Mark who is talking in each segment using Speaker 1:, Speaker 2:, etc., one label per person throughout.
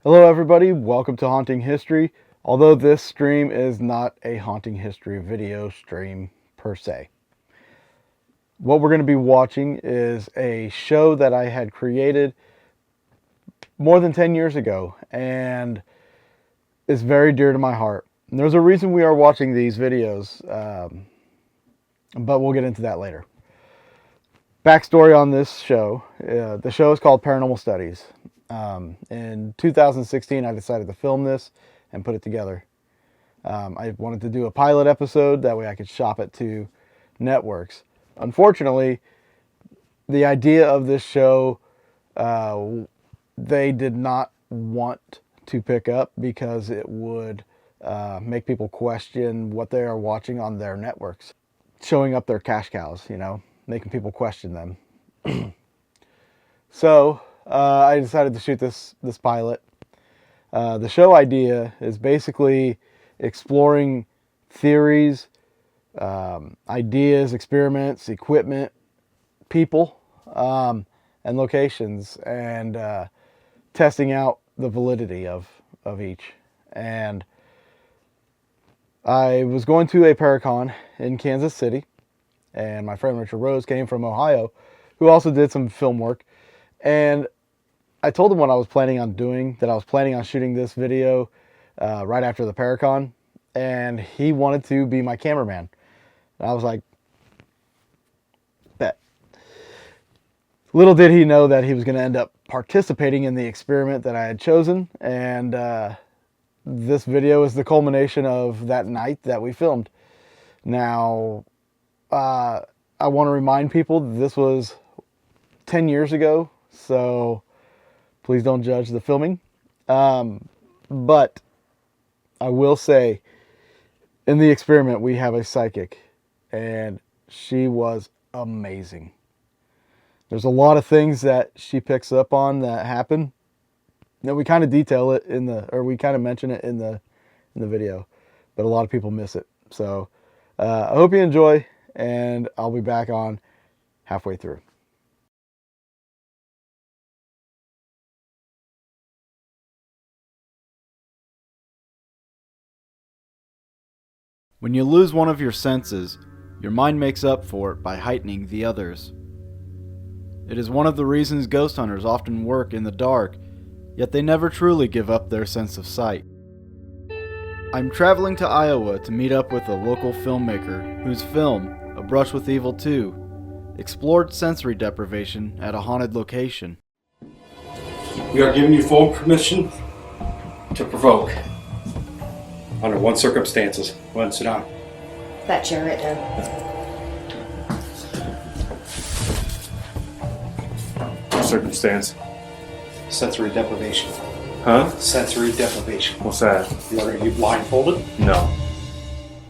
Speaker 1: Hello everybody, welcome to Haunting History, although this stream is not a Haunting History video stream per se. What we're going to be watching is a show that I had created more than 10 years ago and is very dear to my heart. And there's a reason we are watching these videos, but we'll get into that later. Backstory on this show, the show is called Paranormal Studies. In 2016, I decided to film this and put it together. I wanted to do a pilot episode, that way I could shop it to networks. Unfortunately, the idea of this show, they did not want to pick up because it would make people question what they are watching on their networks. Showing up their cash cows, making people question them. So, I decided to shoot this pilot. The show idea is basically exploring theories, ideas, experiments, equipment, people, and locations, and testing out the validity of each. And I was going to a Paracon in Kansas City, and my friend Richard Rose came from Ohio, who also did some film work. And I told him what I was planning on doing, that I was planning on shooting this video right after the Paracon, and he wanted to be my cameraman. And I was like, bet. Little did he know that he was going to end up participating in the experiment that I had chosen, and this video is the culmination of that night that we filmed. Now, I want to remind people that this was 10 years ago, so please don't judge the filming. But I will say, in the experiment, we have a psychic, and she was amazing. There's a lot of things that she picks up on that happen. Now, we kind of detail it we kind of mention it in the video, but a lot of people miss it. So I hope you enjoy, and I'll be back on halfway through. When you lose one of your senses, your mind makes up for it by heightening the others. It is one of the reasons ghost hunters often work in the dark, yet they never truly give up their sense of sight. I'm traveling to Iowa to meet up with a local filmmaker whose film, A Brush with Evil 2, explored sensory deprivation at a haunted location.
Speaker 2: We are giving you full permission to provoke. Under one circumstances. Go ahead and sit down.
Speaker 3: That chair right there.
Speaker 2: Circumstance.
Speaker 4: Sensory deprivation.
Speaker 2: Huh?
Speaker 4: Sensory deprivation.
Speaker 2: What's that?
Speaker 4: You blindfolded?
Speaker 2: No.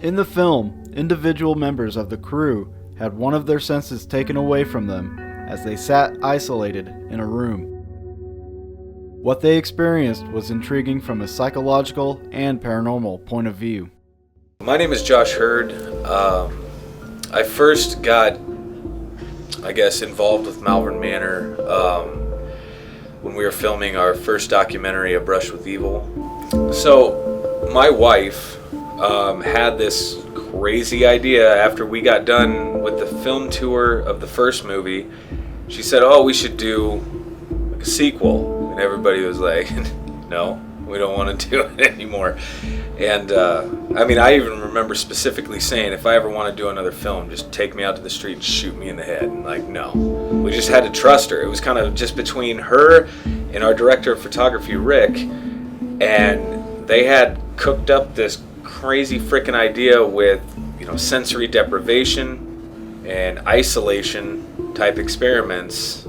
Speaker 1: In the film, individual members of the crew had one of their senses taken away from them as they sat isolated in a room. What they experienced was intriguing from a psychological and paranormal point of view.
Speaker 5: My name is Josh Hurd. I first got, involved with Malvern Manor when we were filming our first documentary, A Brush with Evil. So my wife had this crazy idea after we got done with the film tour of the first movie. She said, we should do a sequel. And everybody was like, no, we don't want to do it anymore. And I even remember specifically saying, if I ever want to do another film, just take me out to the street and shoot me in the head. And no. We just had to trust her. It was kind of just between her and our director of photography, Rick. And they had cooked up this crazy freaking idea with, sensory deprivation and isolation type experiments.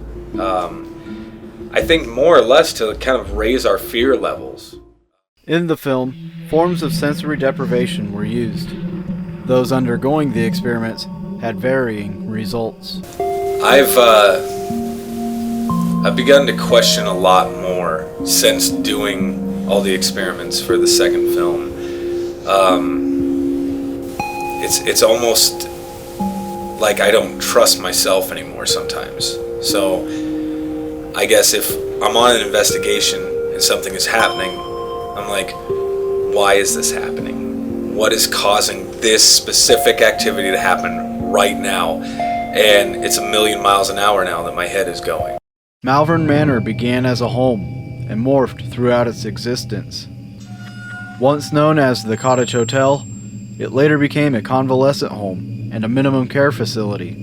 Speaker 5: I think more or less to kind of raise our fear levels.
Speaker 1: In the film, forms of sensory deprivation were used. Those undergoing the experiments had varying results.
Speaker 5: I've begun to question a lot more since doing all the experiments for the second film. It's almost like I don't trust myself anymore sometimes. So I guess if I'm on an investigation and something is happening, I'm like, why is this happening? What is causing this specific activity to happen right now? And it's a million miles an hour now that my head is going.
Speaker 1: Malvern Manor began as a home and morphed throughout its existence. Once known as the Cottage Hotel, it later became a convalescent home and a minimum care facility.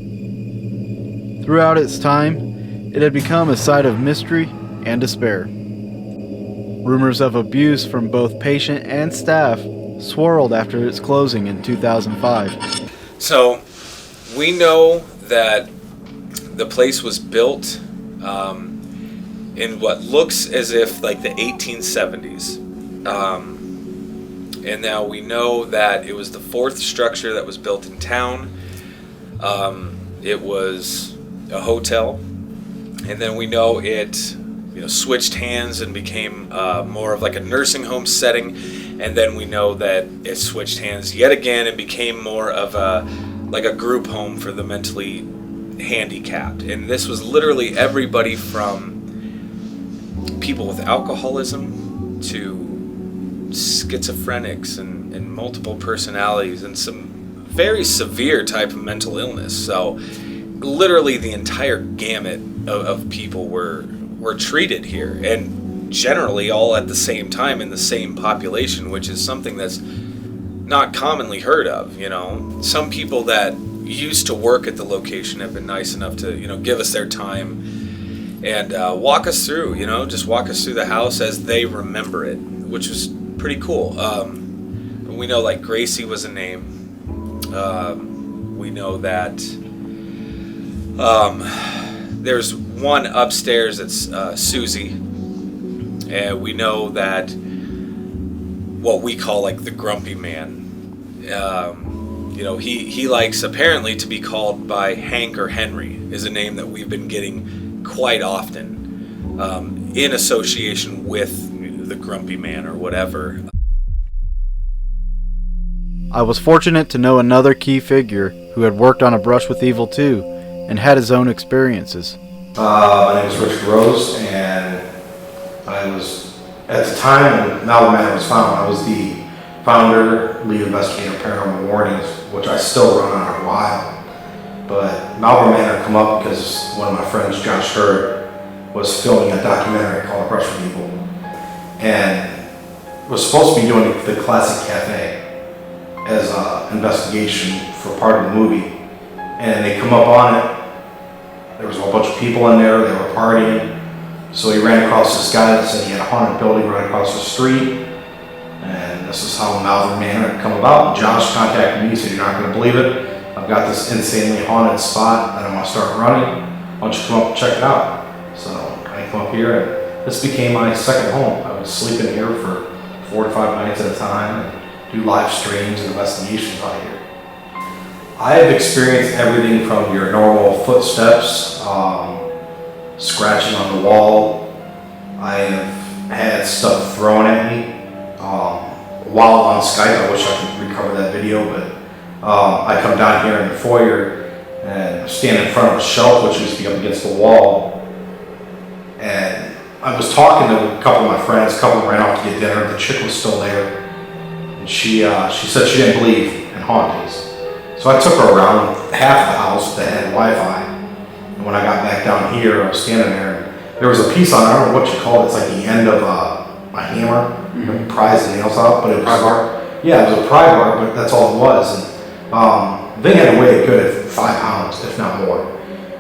Speaker 1: Throughout its time, it had become a site of mystery and despair. Rumors of abuse from both patient and staff swirled after its closing in 2005.
Speaker 5: So, we know that the place was built in what looks as if like the 1870s. And now we know that it was the fourth structure that was built in town. It was a hotel. And then we know it switched hands and became more of like a nursing home setting. And then we know that it switched hands yet again and became more of a group home for the mentally handicapped. And this was literally everybody from people with alcoholism to schizophrenics and multiple personalities and some very severe type of mental illness. So literally the entire gamut of people were treated here, and generally all at the same time in the same population, which is something that's not commonly heard of. Some people that used to work at the location have been nice enough to give us their time and walk us through, just walk us through the house as they remember it, which was pretty cool. We know like Gracie was a name. We know that there's one upstairs that's Susie, and we know that what we call like the grumpy man. He likes apparently to be called by Hank or Henry is a name that we've been getting quite often in association with the grumpy man or whatever.
Speaker 1: I was fortunate to know another key figure who had worked on A Brush with Evil 2 and had his own experiences.
Speaker 6: My name is Richard Rose, and I was, at the time when Malvern Manor was found, I was the founder, lead investigator of Paranormal Warnings, which I still run on a while. But Malvern Manor come up because one of my friends, Josh Hurd, was filming a documentary called A Brush with Evil, and was supposed to be doing the Classic Cafe as an investigation for part of the movie. And they come up on it. There was a whole bunch of people in there. They were partying. So he ran across this guy that said he had a haunted building right across the street. And this is how Malvern Manor had come about. Josh contacted me, said, "You're not going to believe it. I've got this insanely haunted spot that I'm going to start running. Why don't you come up and check it out?" So I come up here, and this became my second home. I would sleep in here for 4 to 5 nights at a time and do live streams and investigations out here. I have experienced everything from your normal footsteps, scratching on the wall. I have had stuff thrown at me. While on Skype, I wish I could recover that video, but I come down here in the foyer and stand in front of a shelf which used to be up against the wall. And I was talking to a couple of my friends, a couple ran off to get dinner, the chick was still there. And she said she didn't believe in hauntings. So I took her around half the house that had Wi-Fi. And when I got back down here, I was standing there, and there was a piece on, I don't know what you call it, it's like the end of a hammer, pries the nails out, but it was pry bar. Yeah, it was a pry bar, but that's all it was. And they had to weigh a good 5 pounds, if not more.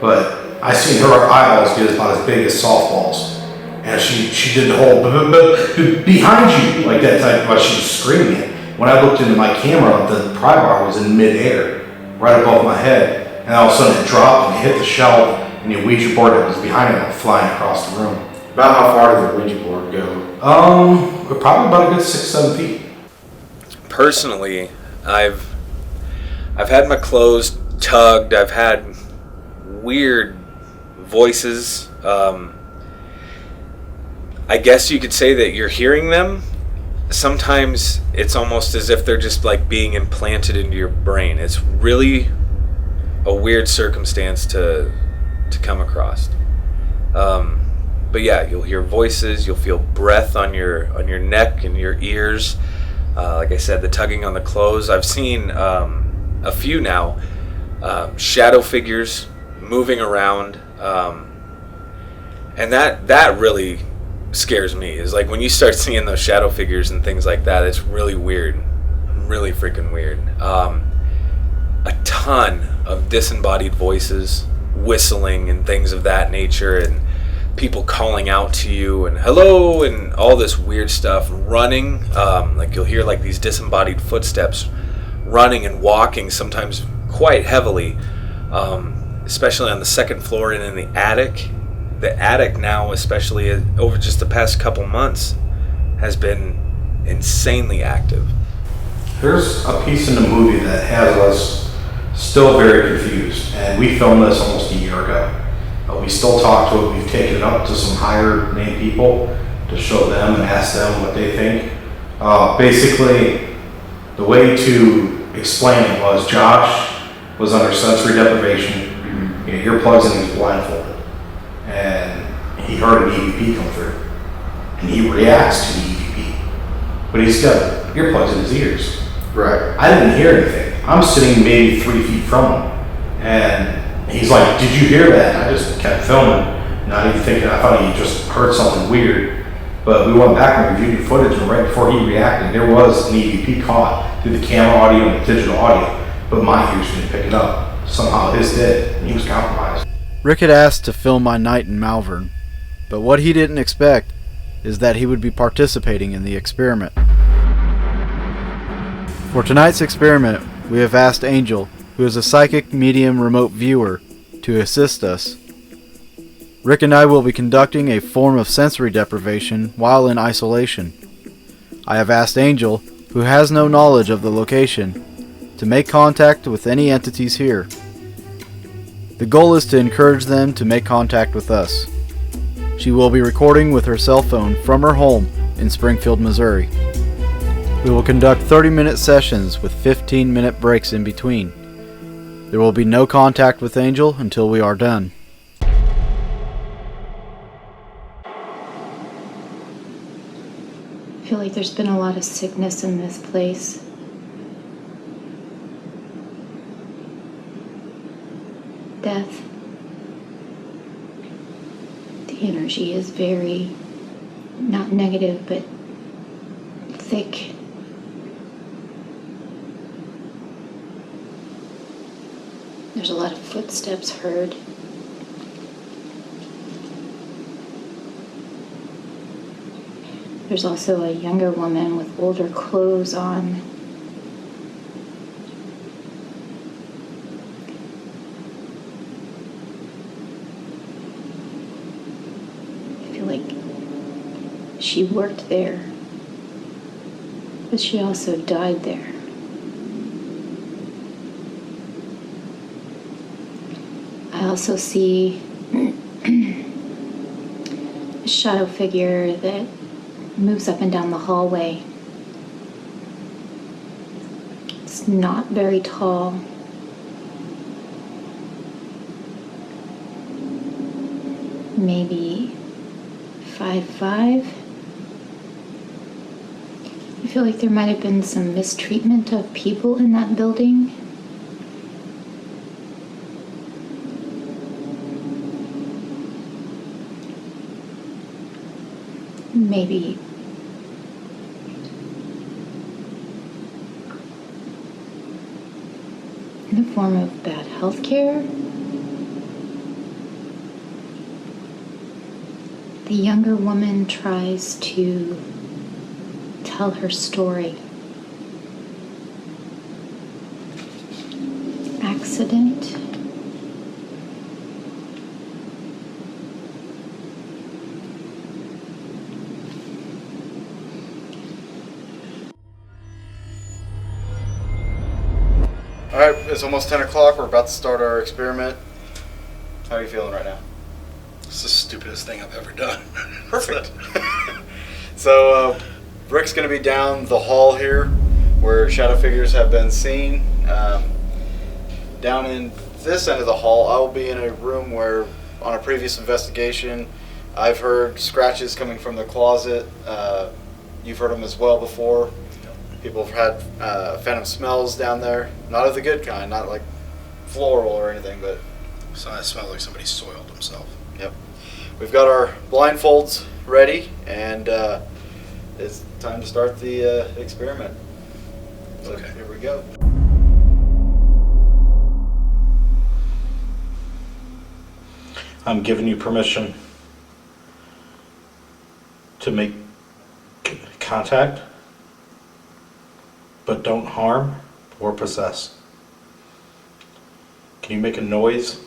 Speaker 6: But I seen her eyeballs get about as big as softballs. And she did the whole behind you, like that type, while she was screaming it. When I looked into my camera, the pry bar was in midair, right above my head. And all of a sudden it dropped and it hit the shelf, and the Ouija board that was behind it went flying across the room.
Speaker 7: About how far did the Ouija board go?
Speaker 6: Probably about a good 6-7 feet.
Speaker 5: Personally, I've had my clothes tugged. I've had weird voices. I guess you could say that you're hearing them. Sometimes it's almost as if they're just like being implanted into your brain. It's really a weird circumstance to come across. But yeah, you'll hear voices, you'll feel breath on your neck and your ears. Like I said, the tugging on the clothes. I've seen a few now, shadow figures moving around, and that really scares me. Is like when you start seeing those shadow figures and things like that, it's really weird, really freaking weird. A ton of disembodied voices, whistling and things of that nature, and people calling out to you and hello and all this weird stuff. Running, like you'll hear like these disembodied footsteps running and walking, sometimes quite heavily, especially on the second floor and in the attic. The attic now, especially over just the past couple months, has been insanely active.
Speaker 6: There's a piece in the movie that has us still very confused, and we filmed this almost a year ago. We still talk to it. We've taken it up to some higher named people to show them and ask them what they think. Basically, the way to explain it was Josh was under sensory deprivation. He had earplugs and he was blindfolded. And he heard an EVP come through. And he reacts to the EVP. But he's got earplugs in his ears.
Speaker 7: Right.
Speaker 6: I didn't hear anything. I'm sitting maybe 3 feet from him. And he's like, "Did you hear that?" I just kept filming, not even thinking. I thought he just heard something weird. But we went back and reviewed the footage, and right before he reacted, there was an EVP caught through the camera audio and the digital audio. But my ears didn't pick it up. Somehow his did, and he was compromised.
Speaker 1: Rick had asked to film my night in Malvern, but what he didn't expect is that he would be participating in the experiment. For tonight's experiment, we have asked Angel, who is a psychic medium remote viewer, to assist us. Rick and I will be conducting a form of sensory deprivation while in isolation. I have asked Angel, who has no knowledge of the location, to make contact with any entities here. The goal is to encourage them to make contact with us. She will be recording with her cell phone from her home in Springfield, Missouri. We will conduct 30-minute sessions with 15-minute breaks in between. There will be no contact with Angel until we are done.
Speaker 3: I feel like there's been a lot of sickness in this place. Death. The energy is very, not negative, but thick. There's a lot of footsteps heard. There's also a younger woman with older clothes on. I feel like she worked there, but she also died there. I also see a shadow figure that moves up and down the hallway. It's not very tall. Maybe 5'5". I feel like there might have been some mistreatment of people in that building. Maybe in the form of bad health care. The younger woman tries to tell her story. Accident.
Speaker 1: Alright, it's almost 10 o'clock. We're about to start our experiment. How are you feeling right now?
Speaker 6: It's the stupidest thing I've ever done.
Speaker 1: Perfect. So, Rick's going to be down the hall here where shadow figures have been seen. Down in this end of the hall, I will be in a room where, on a previous investigation,
Speaker 8: I've heard scratches coming from the closet. You've heard them as well before. People have had phantom smells down there. Not of the good kind, not like floral or anything, but...
Speaker 6: So it smells like somebody soiled himself.
Speaker 8: Yep. We've got our blindfolds ready, and it's time to start the experiment. So
Speaker 6: Okay.
Speaker 8: here we go.
Speaker 6: I'm giving you permission to make contact, but don't harm or possess. Can you make a noise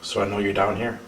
Speaker 6: so I know you're down here?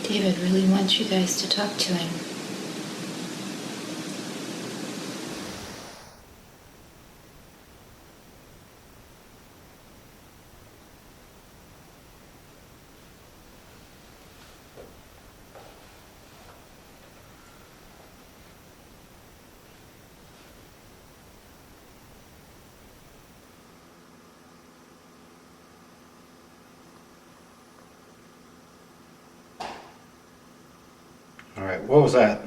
Speaker 3: David really wants you guys to talk to him.
Speaker 6: All right, what was that?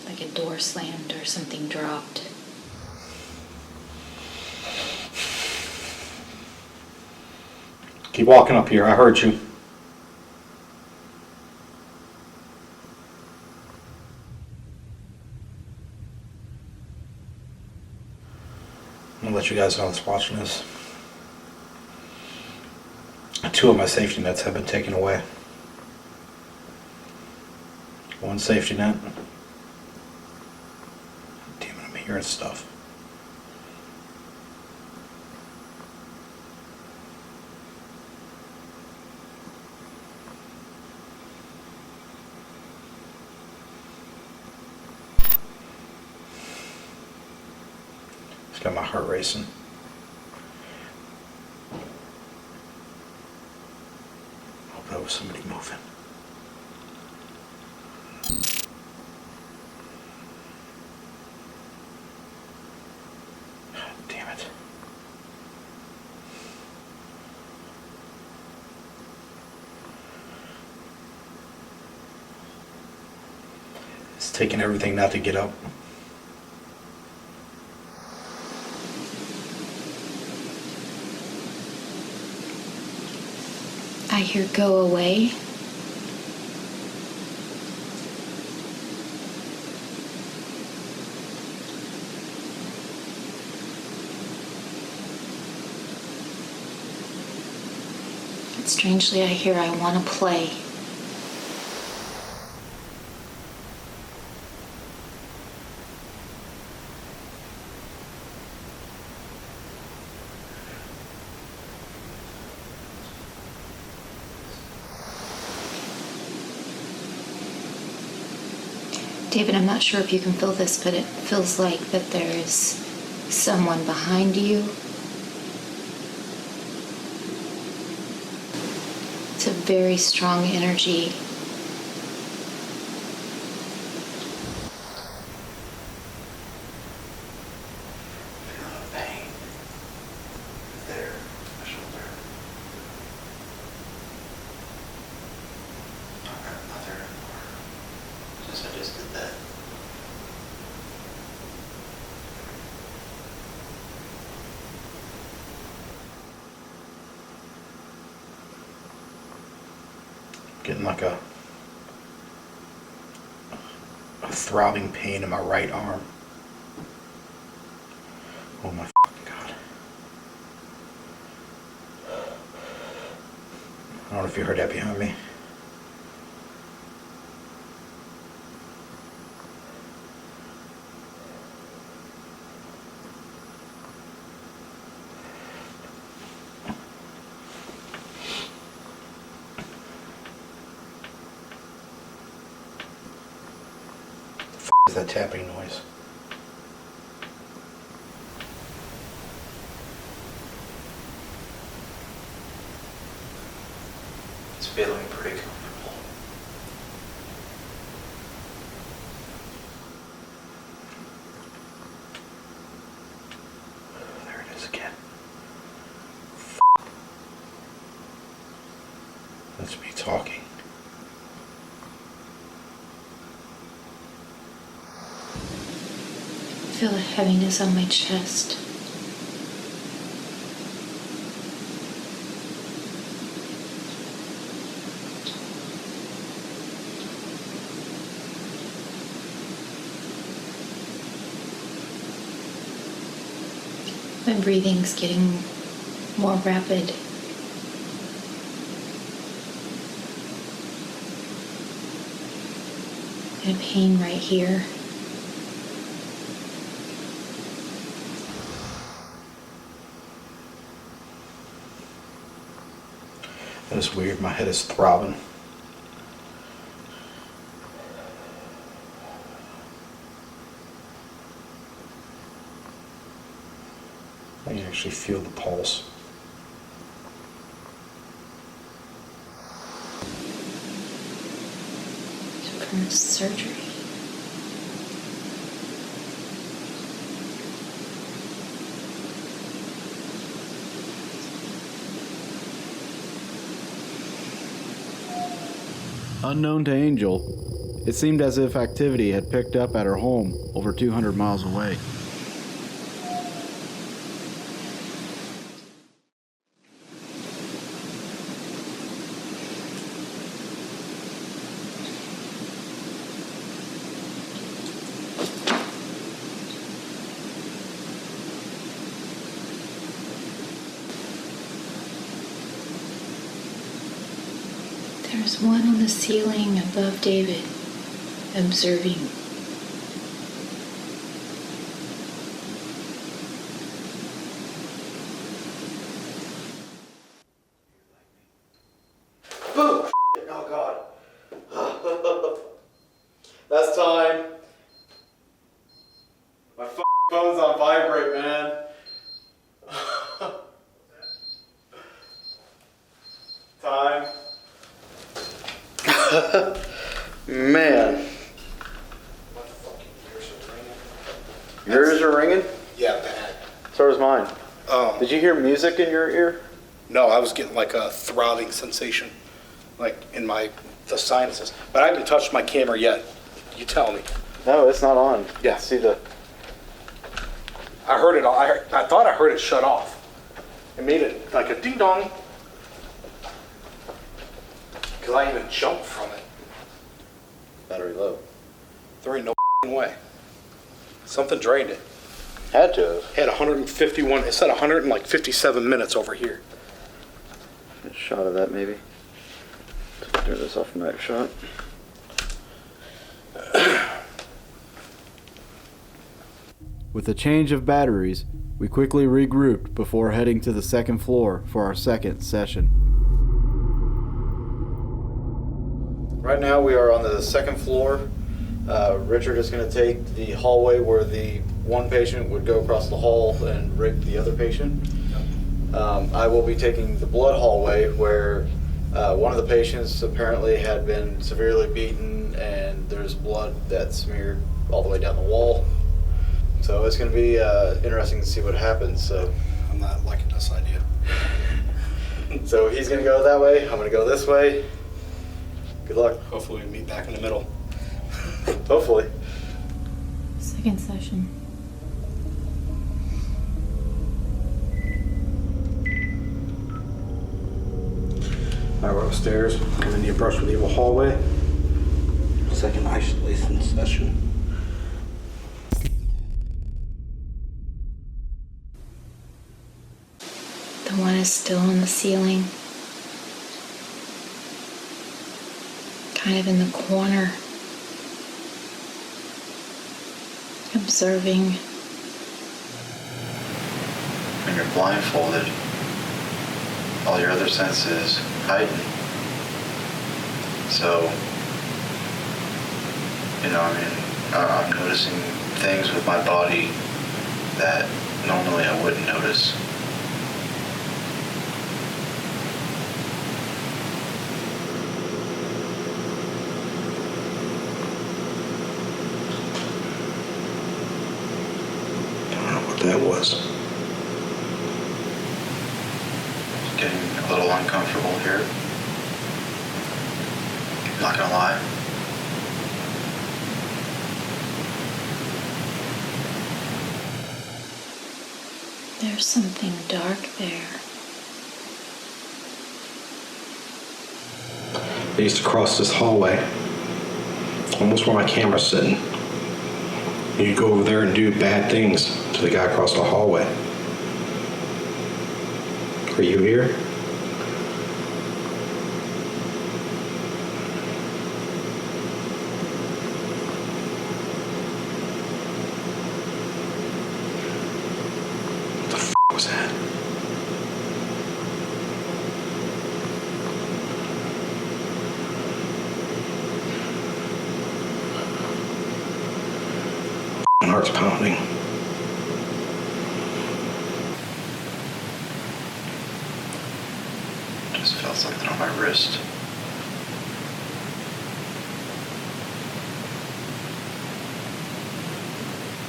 Speaker 3: Like a door slammed or something dropped.
Speaker 6: Keep walking up here, I heard you. I'm gonna let you guys know that's watching this. 2 of my safety nets have been taken away. 1 safety net. Damn it, I'm hearing stuff. It's got my heart racing. Hope that was somebody moving. Damn it. It's taking everything not to get up.
Speaker 3: I hear go away. But strangely, I hear I want to play. David, I'm not sure if you can feel this, but it feels like that there is someone behind you. It's a very strong energy.
Speaker 6: Pain. There, my shoulder. Another. Since I just did that. Getting like a throbbing pain in my right arm. Oh my fucking God. I don't know if you heard that behind me. is that tapping noise?
Speaker 7: It's feeling pretty comfortable. There it is again.
Speaker 6: That's me talking.
Speaker 3: I feel a heaviness on my chest. My breathing's getting more rapid. And a pain right here.
Speaker 6: That is weird. My head is throbbing. I can actually feel the pulse.
Speaker 3: From the surgery.
Speaker 1: Unknown to Angel, it seemed as if activity had picked up at her home over 200 miles away.
Speaker 3: There's one on the ceiling above David, observing.
Speaker 8: Boom! Oh god. That's time. My phone's on vibrate, man. Time. Man. Yours are ringing?
Speaker 6: Yeah, bad.
Speaker 8: So is mine. Did you hear music in your ear?
Speaker 6: No, I was getting like a throbbing sensation, like in the sinuses. But I haven't touched my camera yet. You tell me.
Speaker 8: No, it's not on.
Speaker 6: Yeah.
Speaker 8: See the.
Speaker 6: I heard it all. I thought I heard it shut off. It made it like a ding dong. Because I even jumped from it.
Speaker 8: Battery low.
Speaker 6: There ain't no way. Something drained it.
Speaker 8: Had to have.
Speaker 6: Had 151. It said 157 minutes over here.
Speaker 8: A shot of that maybe. Turn this off from that shot.
Speaker 1: With a change of batteries, we quickly regrouped before heading to the second floor for our second session.
Speaker 8: Right now we are on the second floor. Richard is going to take the hallway where the one patient would go across the hall and rape the other patient. I will be taking the blood hallway where one of the patients apparently had been severely beaten and there's blood that smeared all the way down the wall. So it's going to be interesting to see what happens. So
Speaker 6: I'm not liking this idea.
Speaker 8: So he's going to go that way. I'm going to go this way. Good luck.
Speaker 6: Hopefully we meet back in the middle.
Speaker 8: Hopefully.
Speaker 3: Second session.
Speaker 6: Alright, we're upstairs. I'm in the Brush with Evil hallway. Second isolation session.
Speaker 3: The one is still on the ceiling. Kind of in the corner. Observing.
Speaker 7: When you're blindfolded, all your other senses heighten. So, I'm noticing things with my body that normally I wouldn't notice.
Speaker 6: I don't know what that was.
Speaker 7: It's getting a little uncomfortable here. Not gonna lie.
Speaker 3: There's something dark there.
Speaker 6: I used to cross this hallway, almost where my camera's sitting. You'd go over there and do bad things to the guy across the hallway. Are you here? What the f*** was that? My heart's pounding.
Speaker 7: Just felt something on my wrist.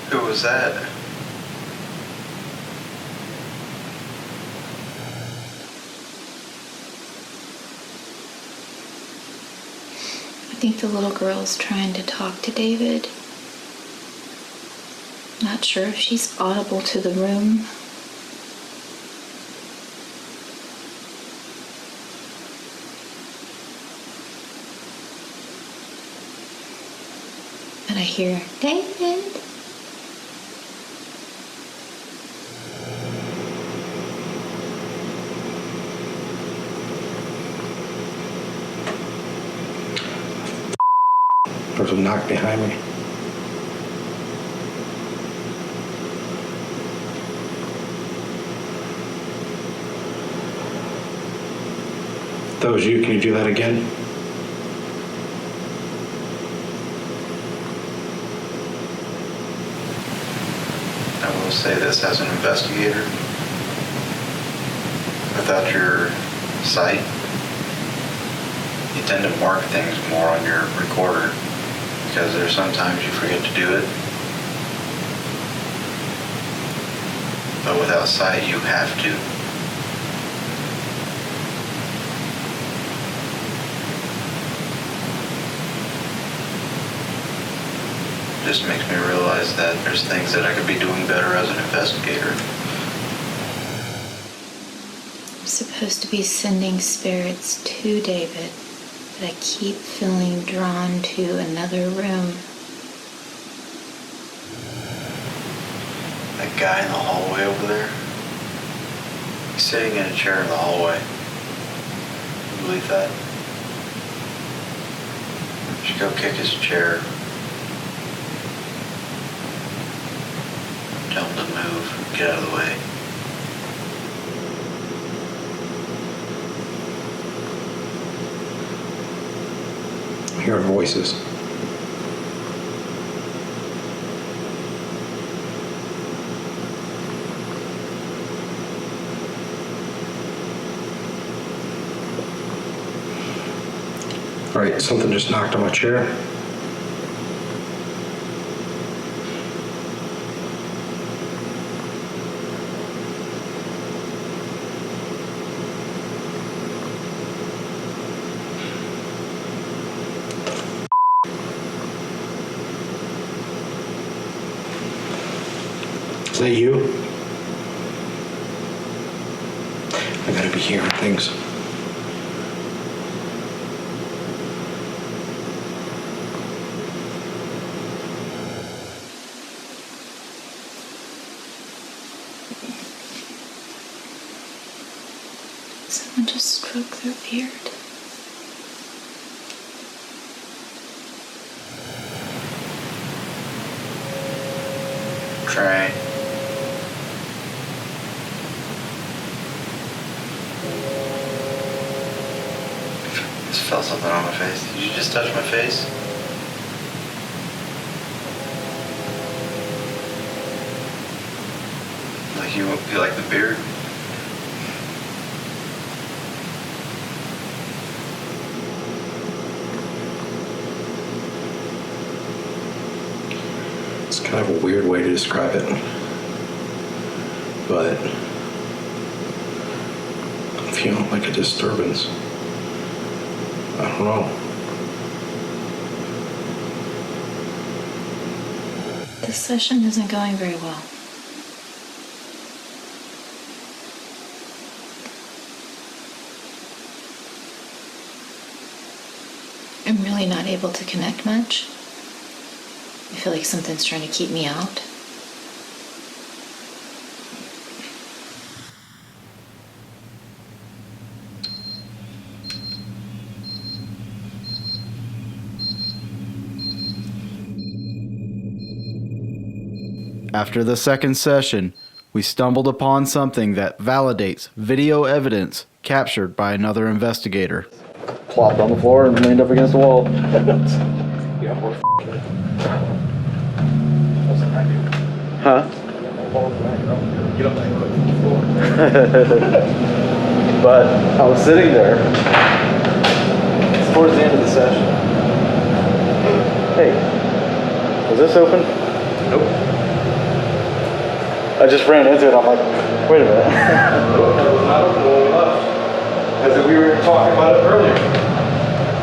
Speaker 7: Who was that?
Speaker 3: I think the little girl's trying to talk to David. Not sure if she's audible to the room. But I hear, David.
Speaker 6: There's a knock behind me. If that was you, can you do that again?
Speaker 7: I will say this as an investigator. Without your sight, you tend to mark things more on your recorder because there's sometimes you forget to do it. But without sight, you have to. Just makes me realize that there's things that I could be doing better as an investigator.
Speaker 3: I'm supposed to be sending spirits to David, but I keep feeling drawn to another room.
Speaker 7: That guy in the hallway over there, he's sitting in a chair in the hallway. You believe that? You should go kick his chair. Tell him to move, get out of the way.
Speaker 6: I'm hearing voices. All right, something just knocked on my chair. Is that you? I gotta be hearing things.
Speaker 3: Someone just stroked their beard.
Speaker 7: Trey. Just felt something on my face. Did you just touch my face? You like the beer?
Speaker 6: It's kind of a weird way to describe it, but I'm feeling like a disturbance. I don't know.
Speaker 3: This session isn't going very well. I'm really not able to connect much. I feel like something's trying to keep me out.
Speaker 1: After the second session, we stumbled upon something that validates video evidence captured by another investigator. Plopped on the floor and leaned up against the wall. Huh? But I was sitting there. It's towards the end of the session. Hey, was this open? Nope. I just ran into it. I'm like, wait a minute.
Speaker 4: Because we were talking about it earlier.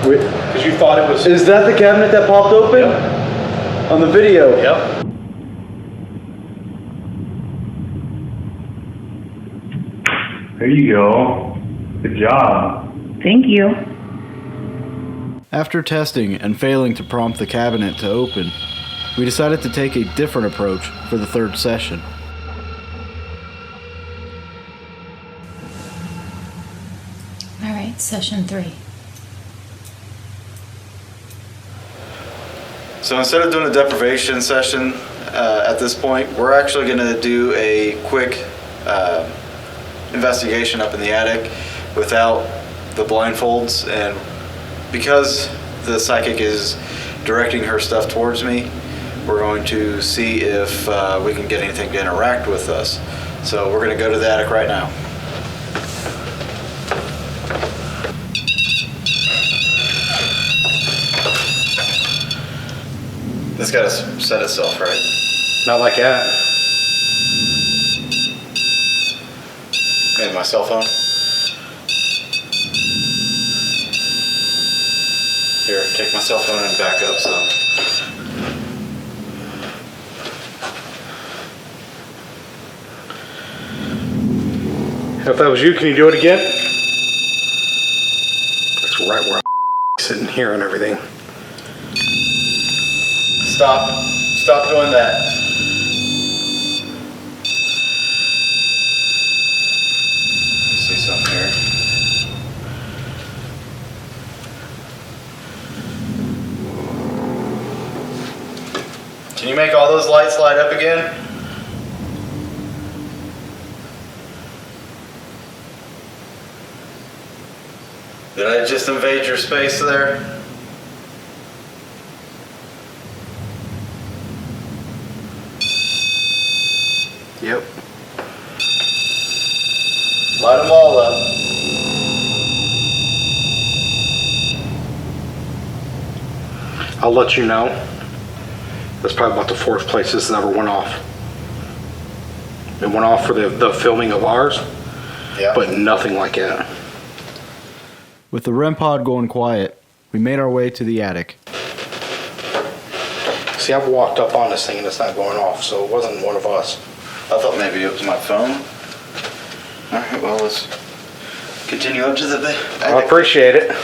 Speaker 4: Because you thought it was...
Speaker 1: Is that the cabinet that popped open?
Speaker 4: Yep.
Speaker 1: On the video?
Speaker 4: Yep.
Speaker 9: There you go. Good job.
Speaker 10: Thank you.
Speaker 1: After testing and failing to prompt the cabinet to open, we decided to take a different approach for the third session.
Speaker 3: All right, session 3.
Speaker 8: So instead of doing a deprivation session at this point, we're actually going to do a quick investigation up in the attic without the blindfolds, and because the psychic is directing her stuff towards me, we're going to see if we can get anything to interact with us. So we're going to go to the attic right now. It's got to set itself, right?
Speaker 6: Not like that.
Speaker 8: Maybe my cell phone. Here, take my cell phone and back up some.
Speaker 6: If that was you, can you do it again? That's right where I'm sitting here and everything.
Speaker 8: Stop doing that. See something here. Can you make all those lights light up again? Did I just invade your space there?
Speaker 6: Yep.
Speaker 8: Light them all up.
Speaker 6: I'll let you know. That's probably about the fourth place this ever went off. It went off for the filming of ours,
Speaker 8: Yeah.
Speaker 6: but nothing like that.
Speaker 1: With the REM pod going quiet, we made our way to the attic.
Speaker 6: See, I've walked up on this thing and it's not going off, so it wasn't one of us.
Speaker 8: I thought maybe it was my phone. All right, well, let's continue up to the attic.
Speaker 6: I appreciate it.
Speaker 3: I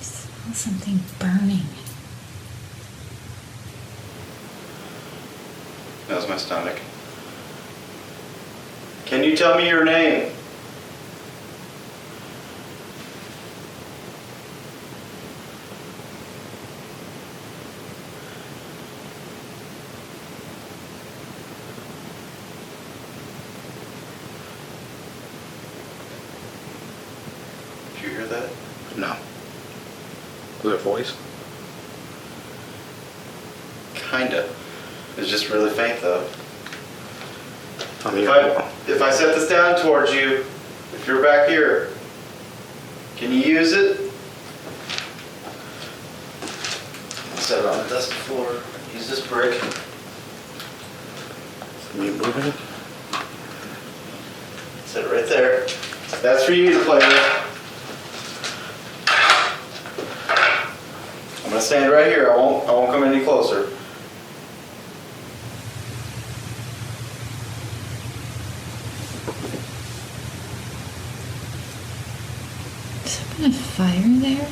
Speaker 3: smell something burning.
Speaker 8: That was my stomach. Can you tell me your name? Did you hear that?
Speaker 6: No. Was it a voice?
Speaker 7: Kinda. It's just really faint though.
Speaker 6: I mean,
Speaker 7: If I set this down towards you, if you're back here, can you use it? Set it on the dusty floor. Use this brick.
Speaker 6: you moving?
Speaker 7: Set it right there. That's for you to play with. I'm gonna stand right here. I won't come any closer.
Speaker 3: Has there been a fire there?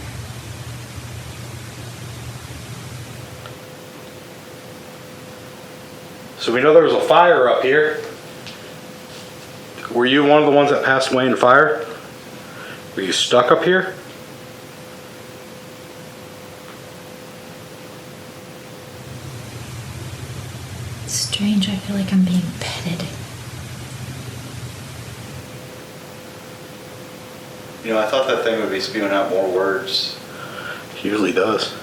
Speaker 6: So we know there was a fire up here. Were you one of the ones that passed away in the fire? Were you stuck up here?
Speaker 3: It's strange, I feel like I'm being petted.
Speaker 7: You know, I thought that thing would be spewing out more words.
Speaker 6: It usually does.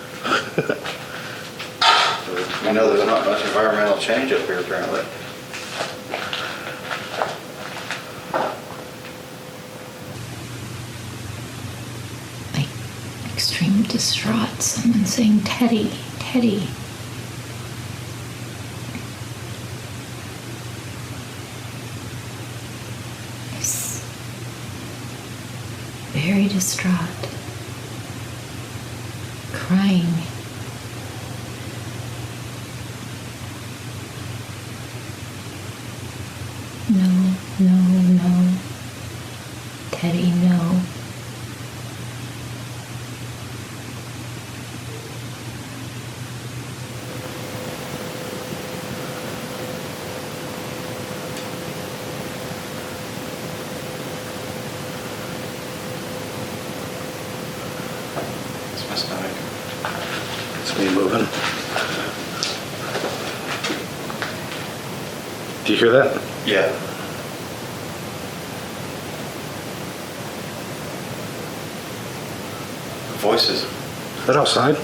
Speaker 7: I know there's not much environmental change up here apparently.
Speaker 3: Like, extreme distraught. Someone saying, Teddy, Teddy. It's very distraught. Crying. No, no, no. Teddy, no.
Speaker 7: It's my stomach.
Speaker 6: It's me moving. Do you hear that?
Speaker 7: Yeah. Voices.
Speaker 6: Is that outside?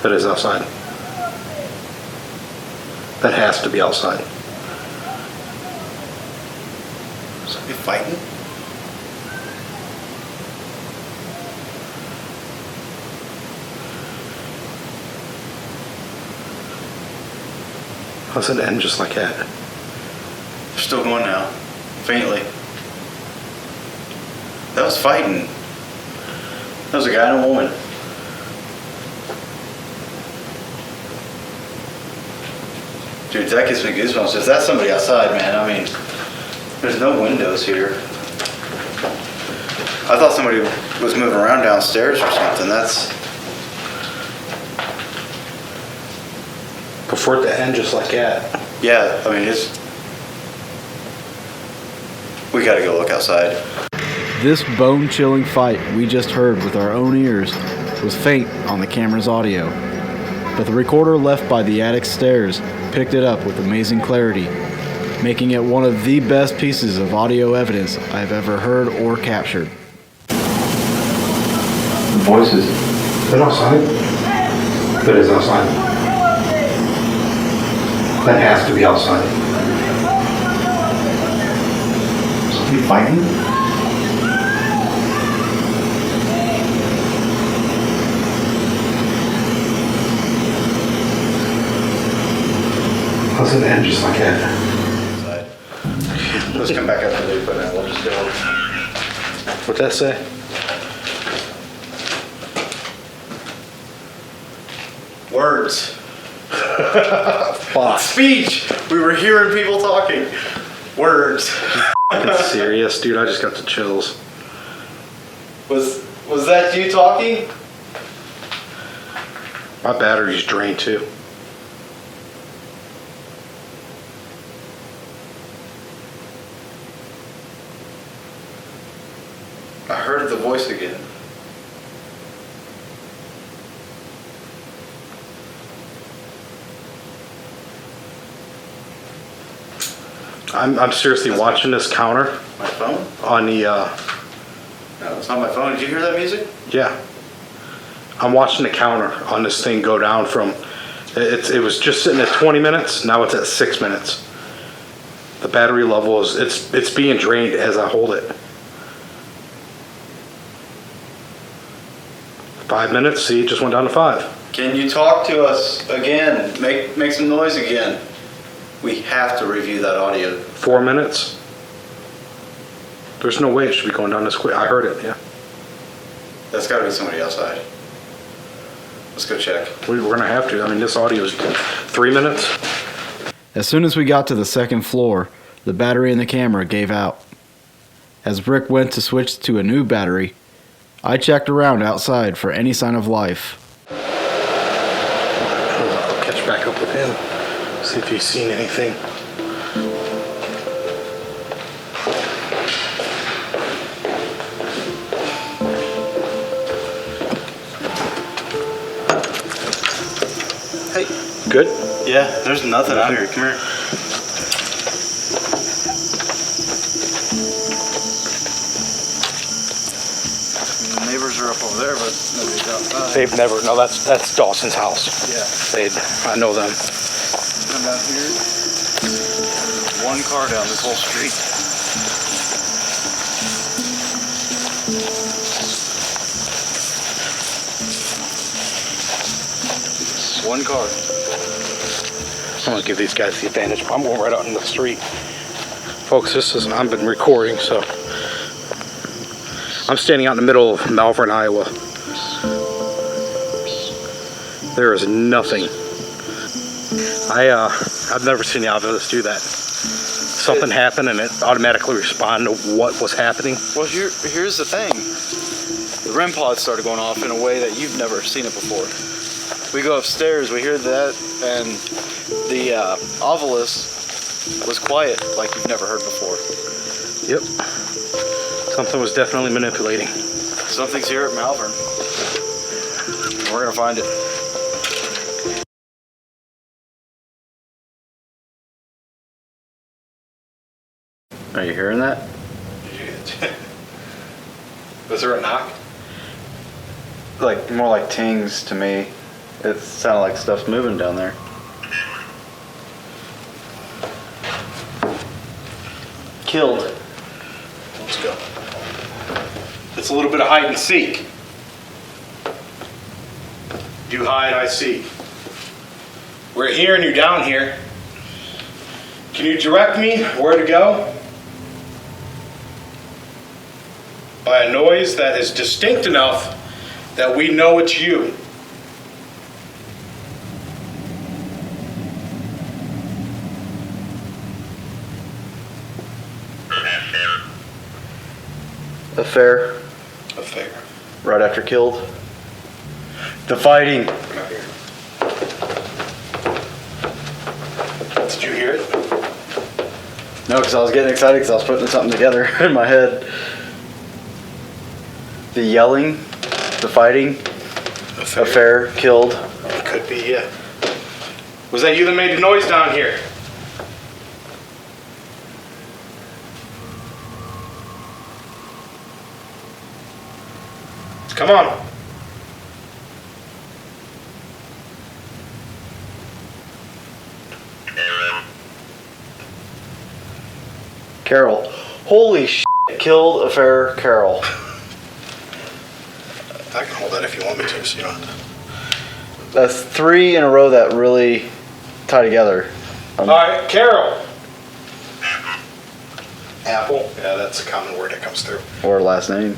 Speaker 6: That is outside. That has to be outside.
Speaker 7: Somebody fighting?
Speaker 6: How's it end just like that?
Speaker 7: They're still going now. Faintly. That was fighting. That was a guy and a woman. Dude, that gives me goosebumps. If that's somebody outside, man, I mean, there's no windows here. I thought somebody was moving around downstairs or something. That's...
Speaker 6: For it to end just like that.
Speaker 7: Yeah, I mean, it's... We gotta go look outside.
Speaker 1: This bone-chilling fight we just heard with our own ears was faint on the camera's audio, but the recorder left by the attic stairs picked it up with amazing clarity, making it one of the best pieces of audio evidence I've ever heard or captured.
Speaker 6: Voices. Is that outside? That is outside. That has to be outside. Somebody fighting? How's it end just like that?
Speaker 7: Inside. Let's come back up to the loop and then we'll just go.
Speaker 6: What's that say?
Speaker 7: Words.
Speaker 6: Fuck.
Speaker 7: Speech. We were hearing people talking. Words.
Speaker 6: It's serious, dude. I just got the chills.
Speaker 7: Was that you talking?
Speaker 6: My battery's drained too.
Speaker 7: I heard the voice again.
Speaker 6: I'm seriously watching this counter
Speaker 7: My phone?
Speaker 6: on the,
Speaker 7: No, it's not my phone. Did you hear that music?
Speaker 6: yeah. I'm watching the counter on this thing go down from It was just sitting at 20 minutes. Now it's at 6 minutes. The battery level is it's being drained as I hold it. 5 minutes. See, it just went down to 5.
Speaker 8: Can you talk to us again? Make some noise again. We have to review that audio.
Speaker 6: 4 minutes. There's no way it should be going down this quick. I heard it. Yeah.
Speaker 8: That's got to be somebody outside. Let's go check.
Speaker 6: We're gonna have to. I mean, this audio is 3 minutes.
Speaker 1: As soon as we got to the second floor, the battery in the camera gave out. As Rick went to switch to a new battery, I checked around outside for any sign of life.
Speaker 6: I'll catch back up with him. See if he's seen anything.
Speaker 8: Hey.
Speaker 6: Good?
Speaker 8: Yeah, there's nothing out here. Come here. The neighbors are up over there, but nobody's outside.
Speaker 6: They've never. No, that's Dawson's house.
Speaker 8: Yeah.
Speaker 6: I know them.
Speaker 8: Come down here. There's one car down this whole street. One car.
Speaker 6: I'm gonna give these guys the advantage. I'm going right out in the street. Folks, I've been recording, so I'm standing out in the middle of Malvern, Iowa. There is nothing. I've never seen the Ovilus do that. Something happened and it automatically responded to what was happening.
Speaker 8: Well, here's the thing. The REM pod started going off in a way that you've never seen it before. We go upstairs, we hear that, and the Ovilus was quiet like you've never heard before.
Speaker 6: Yep. Something was definitely manipulating.
Speaker 8: Something's here at Malvern. We're gonna find it. Are you hearing that?
Speaker 6: Was there a knock?
Speaker 8: Like, more like tings to me. It sounded like stuff's moving down there. Killed.
Speaker 6: Let's go. It's a little bit of hide and seek. You hide, I seek. We're here and you're down here. Can you direct me where to go? By a noise that is distinct enough that we know it's you.
Speaker 8: Affair.
Speaker 6: Affair.
Speaker 8: Right after killed. The fighting.
Speaker 6: Did you hear it?
Speaker 8: No, because I was getting excited because I was putting something together in my head. The yelling, the fighting, affair, killed.
Speaker 6: It could be, yeah. Was that you that made the noise down here? Come on.
Speaker 8: Carol. Holy shit. Killed, affair, Carol.
Speaker 6: I can hold that if you want me to, so you don't have to.
Speaker 8: That's 3 in a row that really tie together.
Speaker 6: All right, Carol. Apple. Yeah, that's a common word that comes through.
Speaker 8: Or last name.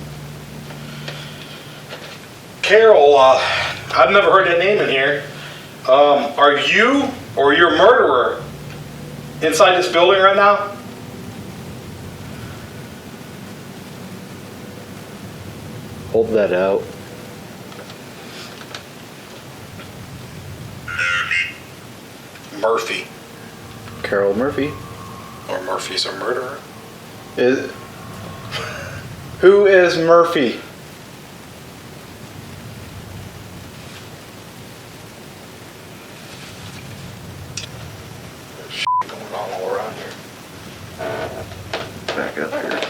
Speaker 6: Carol, I've never heard that name in here. Are you or your murderer inside this building right now?
Speaker 8: Hold that out.
Speaker 6: Murphy.
Speaker 8: Carol Murphy.
Speaker 6: Or Murphy's a murderer.
Speaker 8: Who is Murphy?
Speaker 6: There's shit going on all around here.
Speaker 8: Back up here.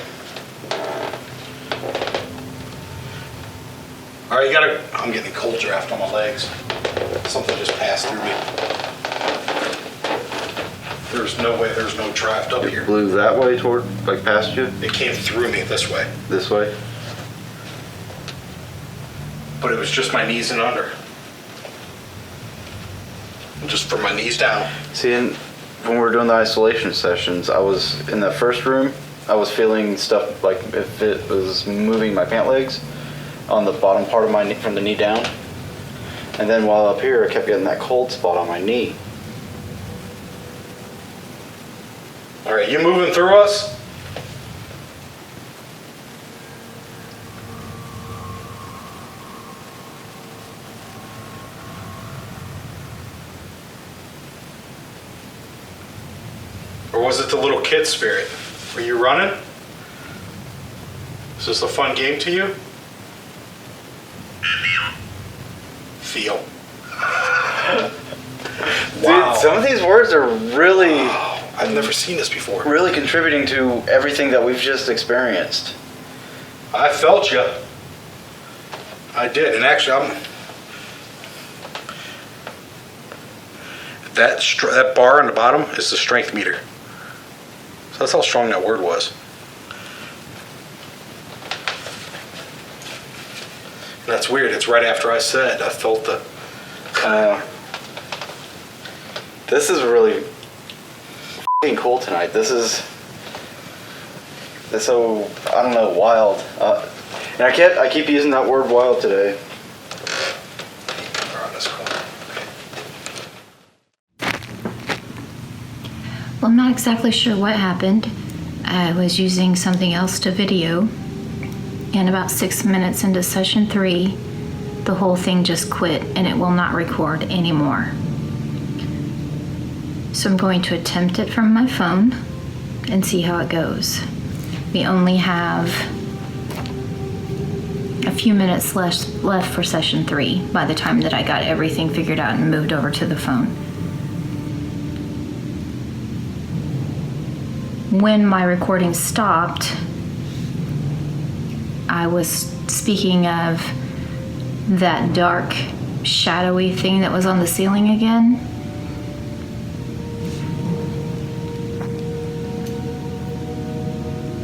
Speaker 6: All right, you gotta. I'm getting a cold draft on my legs. Something just passed through me. There's no way. There's no draft up here.
Speaker 7: Blew that way toward, like past you?
Speaker 6: It came through me this way,
Speaker 7: This way?
Speaker 6: but it was just my knees and under. Just from my knees down.
Speaker 7: See, when we were doing the isolation sessions, I was in that first room, I was feeling stuff like if it was moving my pant legs on the bottom part of my knee, from the knee down. And then while up here, I kept getting that cold spot on my knee.
Speaker 6: All right, you moving through us? Or was it the little kid spirit? Were you running? Is this a fun game to you? Feel. Wow.
Speaker 7: Dude, some of these words are really,
Speaker 6: I've never seen this before.
Speaker 7: really contributing to everything that we've just experienced.
Speaker 6: I felt you. I did, and actually, that bar on the bottom is the strength meter. So that's how strong that word was. And that's weird. It's right after I said I felt the.
Speaker 7: This is really f***ing cool tonight. This is so, I don't know, wild. And I keep using that word wild today.
Speaker 6: Around this corner.
Speaker 3: Well, I'm not exactly sure what happened. I was using something else to video, and about 6 minutes into session 3, the whole thing just quit and it will not record anymore. So I'm going to attempt it from my phone and see how it goes. We only have a few minutes left for session 3 by the time that I got everything figured out and moved over to the phone. When my recording stopped, I was speaking of that dark, shadowy thing that was on the ceiling again.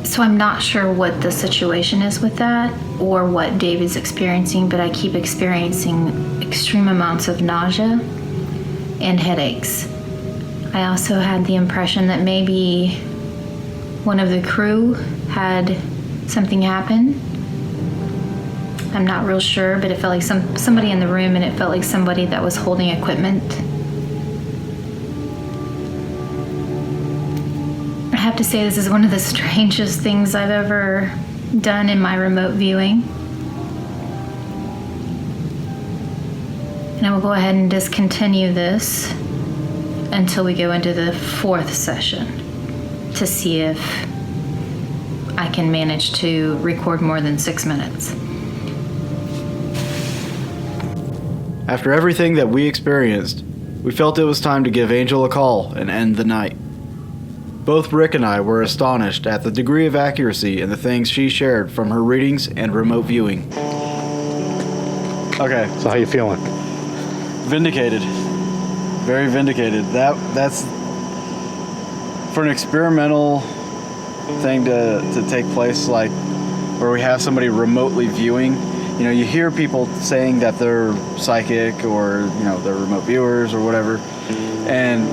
Speaker 3: So I'm not sure what the situation is with that or what Dave is experiencing, but I keep experiencing extreme amounts of nausea and headaches. I also had the impression that maybe one of the crew had something happen. I'm not real sure, but it felt like somebody in the room, and it felt like somebody that was holding equipment. I have to say this is one of the strangest things I've ever done in my remote viewing. And I will go ahead and discontinue this until we go into the 4th session to see if I can manage to record more than 6 minutes.
Speaker 1: After everything that we experienced, we felt it was time to give Angel a call and end the night. Both Rick and I were astonished at the degree of accuracy in the things she shared from her readings and remote viewing. Okay,
Speaker 2: So how you feeling?
Speaker 1: vindicated. Very vindicated. That's for an experimental thing to take place, like where we have somebody remotely viewing. You know, you hear people saying that they're psychic or, you know, they're remote viewers or whatever, and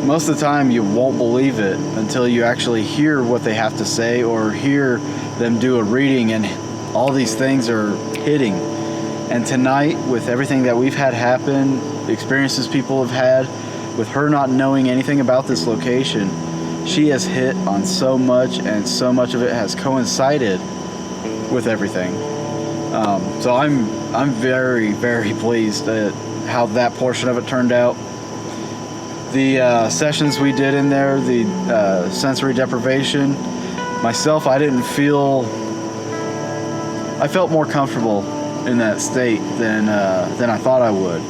Speaker 1: most of the time you won't believe it until you actually hear what they have to say or hear them do a reading, and all these things are hitting. And tonight, with everything that we've had happen, the experiences people have had, with her not knowing anything about this location, she has hit on so much, and so much of it has coincided with everything. So I'm very, very pleased at how that portion of it turned out. The sessions we did in there, the sensory deprivation, myself, I felt more comfortable in that state than I thought I would.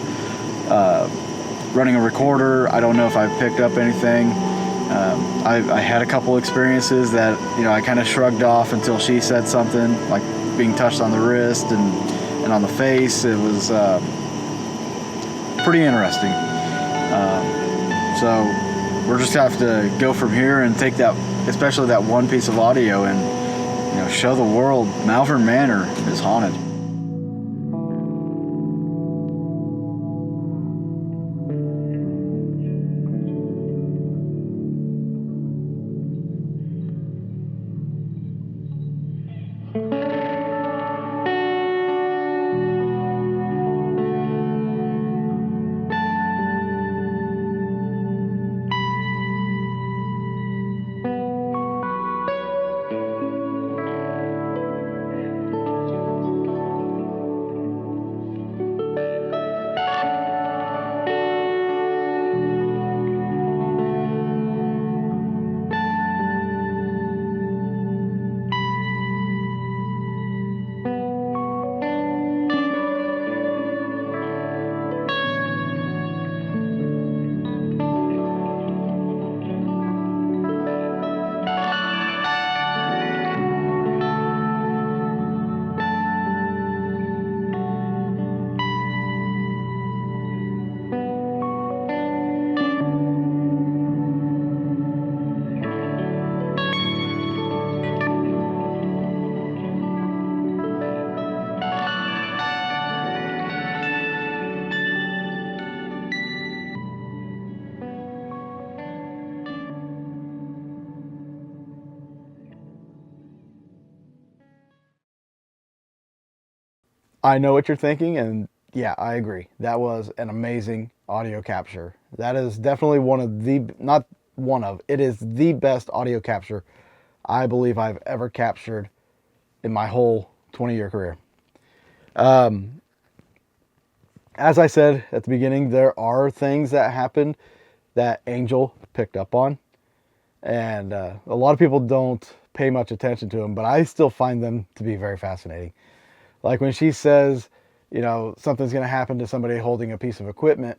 Speaker 1: Running a recorder, I don't know if I picked up anything. I had a couple experiences that, you know, I kind of shrugged off until she said something, like being touched on the wrist and
Speaker 8: and on the face. It was pretty interesting. So we're just gonna have to go from here and take that, especially that one piece of audio, and show the world Malvern Manor is haunted.
Speaker 1: I know what you're thinking, and yeah, I agree. That was an amazing audio capture. That is definitely one of the, not one of, it is the best audio capture I believe I've ever captured in my whole 20-year career. As I said at the beginning, there are things that happened that Angel picked up on, and a lot of people don't pay much attention to them, but I still find them to be very fascinating. Like when she says, something's going to happen to somebody holding a piece of equipment,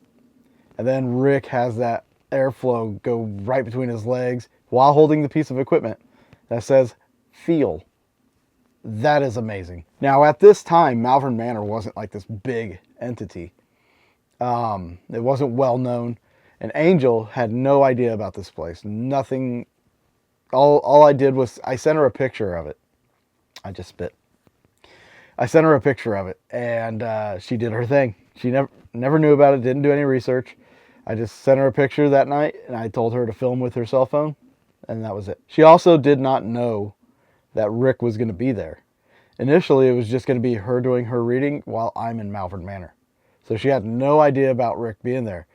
Speaker 1: and then Rick has that airflow go right between his legs while holding the piece of equipment that says, feel. That is amazing. Now, at this time, Malvern Manor wasn't like this big entity. It wasn't well known, and Angel had no idea about this place. Nothing. All I did was I sent her a picture of it. I just spit. I sent her a picture of it, and she did her thing. She never knew about it, didn't do any research. I just sent her a picture that night, and I told her to film with her cell phone, and that was it. She also did not know that Rick was going to be there. Initially, it was just going to be her doing her reading while I'm in Malvern Manor. So she had no idea about Rick being there.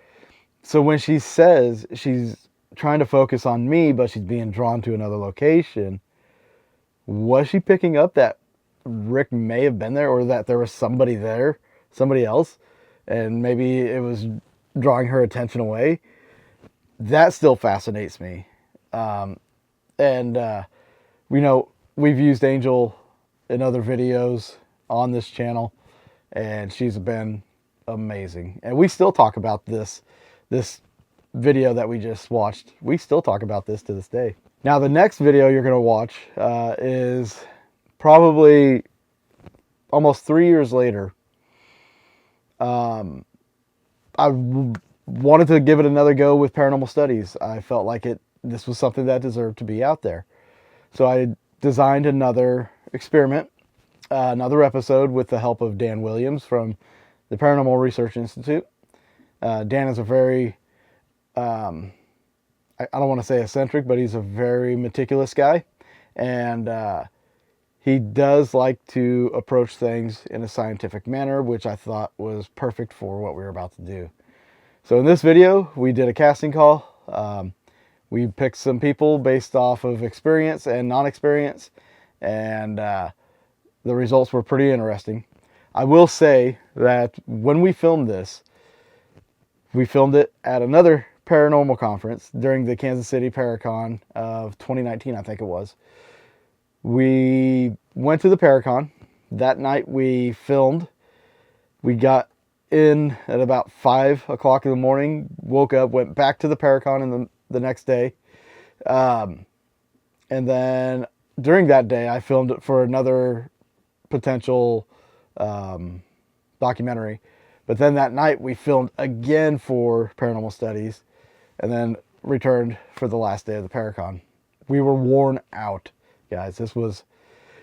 Speaker 1: So when she says she's trying to focus on me, but she's being drawn to another location, was she picking up that Rick may have been there, or that there was somebody there, somebody else, and maybe it was drawing her attention away? That still fascinates me. We've used Angel in other videos on this channel, and she's been amazing. And we still talk about this video that we just watched. We still talk about this to this day. Now, the next video you're going to watch is probably almost 3 years later. I wanted to give it another go with paranormal studies. I felt like this was something that deserved to be out there. So I designed another experiment, another episode with the help of Dan Williams from the Paranormal Research Institute. Dan is a very, I don't want to say eccentric, but he's a very meticulous guy. And he does like to approach things in a scientific manner, which I thought was perfect for what we were about to do. So in this video, we did a casting call. We picked some people based off of experience and non-experience, and the results were pretty interesting. I will say that when we filmed this, we filmed it at another paranormal conference during the Kansas City Paracon of 2019, I think it was. We went to the Paracon. That night we filmed. We got in at about 5 o'clock in the morning, woke up, went back to the Paracon in the next day. And then during that day, I filmed it for another potential documentary. But then that night we filmed again for Paranormal Studies and then returned for the last day of the Paracon. We were worn out, guys.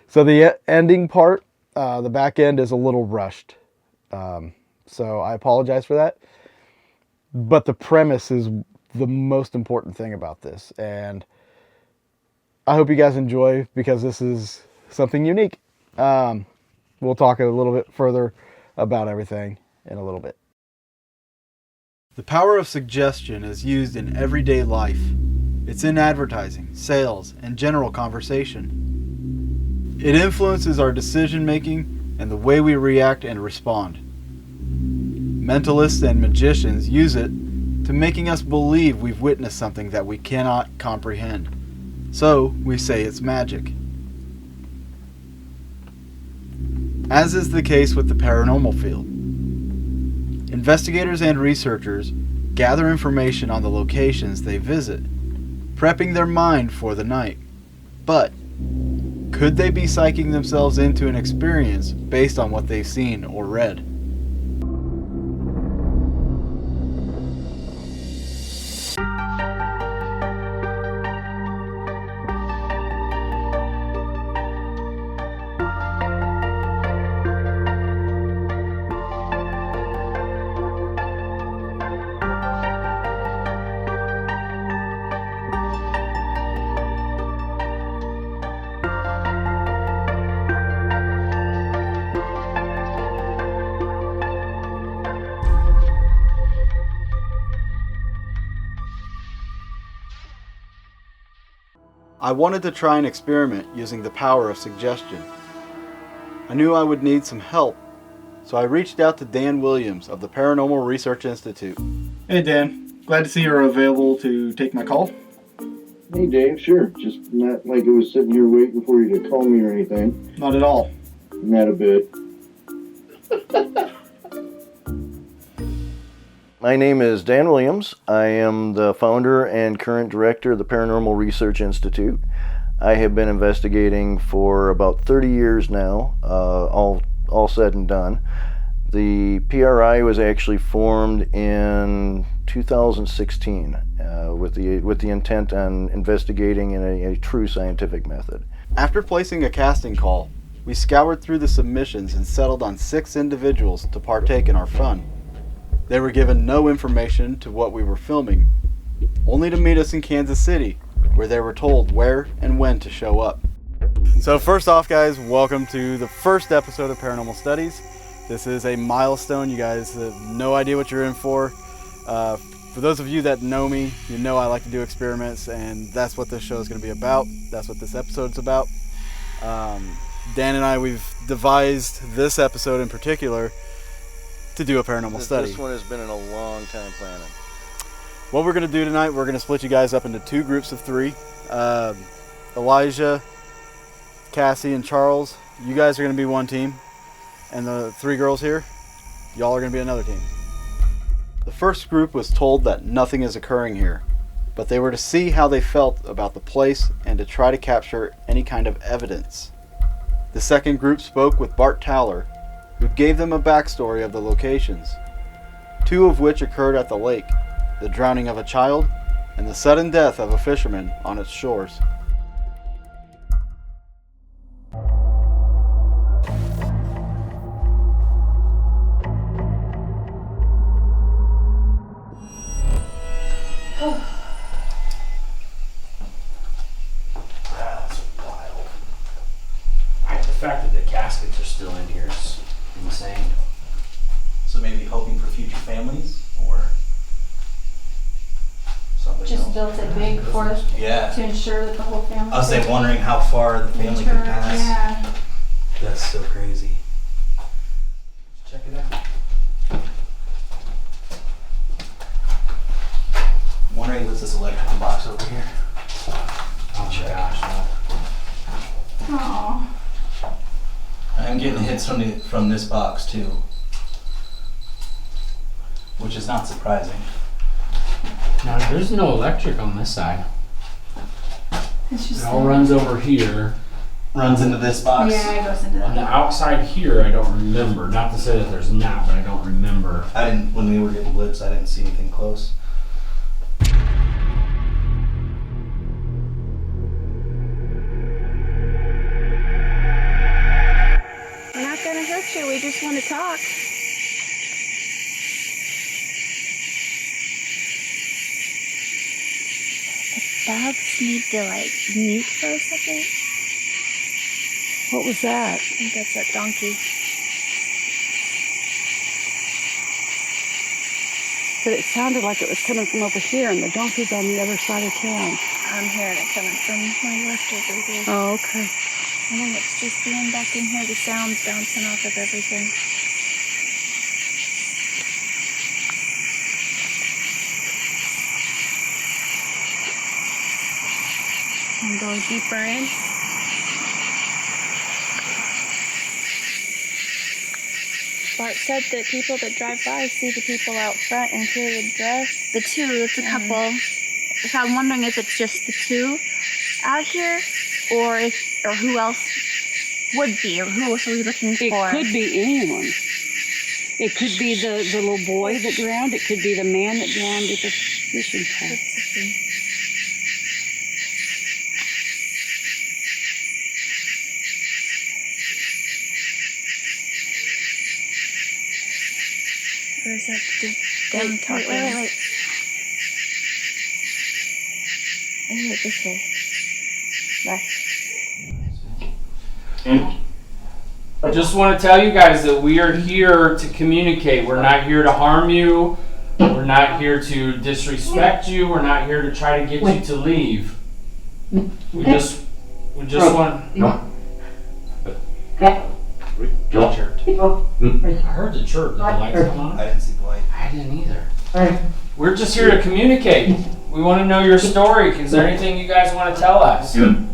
Speaker 1: So the ending part, the back end is a little rushed. So I apologize for that. But the premise is the most important thing about this. And I hope you guys enjoy, because this is something unique. We'll talk a little bit further about everything in a little bit. The power of suggestion is used in everyday life. It's in advertising, sales, and general conversation. It influences our decision making and the way we react and respond. Mentalists and magicians use it to making us believe we've witnessed something that we cannot comprehend. So we say it's magic. As is the case with the paranormal field. Investigators and researchers gather information on the locations they visit, prepping their mind for the night. But could they be psyching themselves into an experience based on what they've seen or read? I wanted to try an experiment using the power of suggestion. I knew I would need some help, so I reached out to Dan Williams of the Paranormal Research Institute.
Speaker 10: Hey Dan, glad to see you're available to take my call.
Speaker 11: Hey Dave, sure. Just not like I was sitting here waiting for you to call me or anything.
Speaker 10: Not at all.
Speaker 11: Not a bit. My name is Dan Williams. I am the founder and current director of the Paranormal Research Institute. I have been investigating for about 30 years now, all said and done. The PRI was actually formed in 2016 with the intent on investigating in a true scientific method.
Speaker 1: After placing a casting call, we scoured through the submissions and settled on 6 individuals to partake in our fun. They were given no information to what we were filming, only to meet us in Kansas City, where they were told where and when to show up. So first off, guys, welcome to the first episode of Paranormal Studies. This is a milestone. You guys have no idea what you're in for. For those of you that know me, you know I like to do experiments, and that's what this show is going to be about. That's what this episode's about. Dan and I, we've devised this episode in particular to do a paranormal study.
Speaker 11: This one has been in a long time planning.
Speaker 1: What we're going to do tonight, we're going to split you guys up into 2 groups of 3. Elijah, Cassie, and Charles, you guys are going to be one team. And the 3 girls here, y'all are going to be another team. The first group was told that nothing is occurring here, but they were to see how they felt about the place and to try to capture any kind of evidence. The second group spoke with Bart Towler, who gave them a backstory of the locations, 2 of which occurred at the lake, the drowning of a child and the sudden death of a fisherman on its shores.
Speaker 12: That's wild. The fact that the caskets are still in here is insane. So maybe hoping for future families, or something
Speaker 13: Just
Speaker 12: else.
Speaker 13: built it big for to ensure that the whole family.
Speaker 12: I was like wondering how far the family could pass.
Speaker 13: Yeah.
Speaker 12: That's so crazy. Check it out. I'm wondering what's this electrical box over here. Oh my gosh.
Speaker 13: Aww.
Speaker 12: I'm getting hits from this box too, which is not surprising.
Speaker 14: Now there's no electric on this side.
Speaker 13: It's just
Speaker 14: It all runs over here.
Speaker 12: runs into this box.
Speaker 13: Yeah, it goes into
Speaker 14: On the
Speaker 13: that.
Speaker 14: outside here, I don't remember. Not to say that there's not, but I don't remember.
Speaker 12: I didn't, when we were getting blips, I didn't see anything close.
Speaker 13: We're not gonna hurt you, we just want to talk. Dogs need to like mute for a second.
Speaker 15: What was that?
Speaker 13: I think that's that donkey.
Speaker 15: But it sounded like it was coming from over here, and the donkey's on the other side of town.
Speaker 13: I'm hearing it coming from my left over here.
Speaker 15: Oh, okay.
Speaker 13: I think it's just being back in here, the sounds bouncing off of everything. I'm going deeper in. Bart said that people that drive by see the people out front in period dress. The two, it's a couple. So I'm wondering if it's just the two out here, or who else would be, or who else are we looking for?
Speaker 15: It could be anyone. It could be the little boy that drowned. It could be the man that drowned at the fishing pond.
Speaker 13: Or is that them talking? Wait. I hear it this way. Left.
Speaker 14: I just want to tell you guys that we are here to communicate. We're not here to harm you. We're not here to disrespect you. We're not here to try to get you to leave. We just want. Chirped. I heard the chirp. Did the lights come on?
Speaker 12: I didn't see the light.
Speaker 14: I didn't either. We're just here to communicate. We want to know your story. Is there anything you guys want to tell us?
Speaker 12: I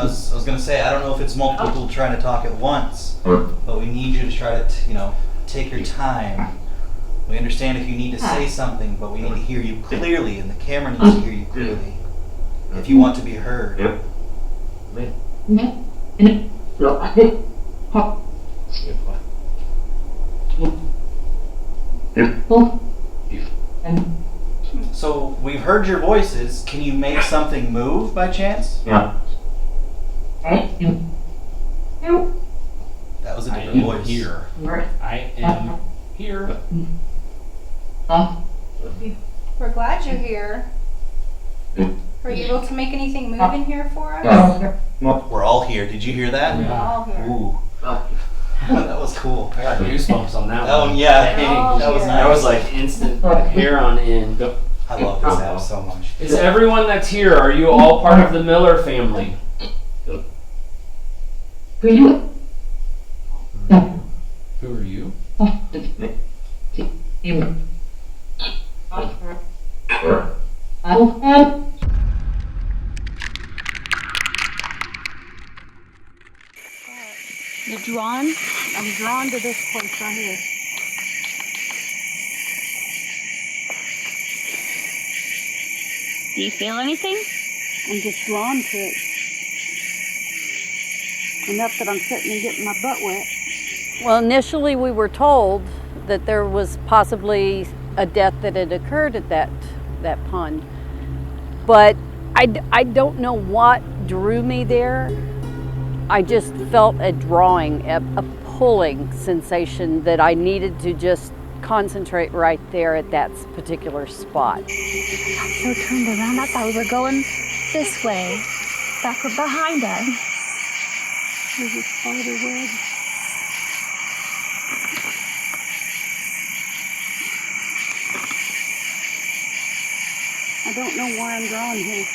Speaker 12: was gonna say, I don't know if it's multiple people trying to talk at once, but we need you to try to, take your time. We understand if you need to say something, but we need to hear you clearly, and the camera needs to hear you clearly. If you want to be heard. So we've heard your voices. Can you make something move by chance?
Speaker 14: Yeah.
Speaker 12: That was a different voice.
Speaker 14: Here. I am here.
Speaker 16: We're glad you're here. Were you able to make anything move in here for us?
Speaker 12: We're all here. Did you hear that?
Speaker 16: We're all here.
Speaker 12: Ooh. That was cool.
Speaker 14: I got goosebumps on that
Speaker 12: Oh
Speaker 14: one.
Speaker 12: yeah,
Speaker 16: Oh,
Speaker 12: that was
Speaker 16: yeah.
Speaker 12: nice.
Speaker 14: That was like instant hair on end.
Speaker 12: I love this app so much.
Speaker 14: Is everyone that's here, are you all part of the Miller family? Who are you?
Speaker 15: You're drawn? I'm drawn to this place right here.
Speaker 13: Do you feel anything?
Speaker 15: I'm just drawn to it. Enough that I'm sitting and getting my butt wet.
Speaker 17: Well, initially we were told that there was possibly a death that had occurred at that pond. But I don't know what drew me there. I just felt a drawing, a pulling sensation that I needed to just concentrate right there at that particular spot.
Speaker 13: So turned around, I thought we were going this way. Back behind us.
Speaker 15: There's a spider web. I don't know why I'm drawn here.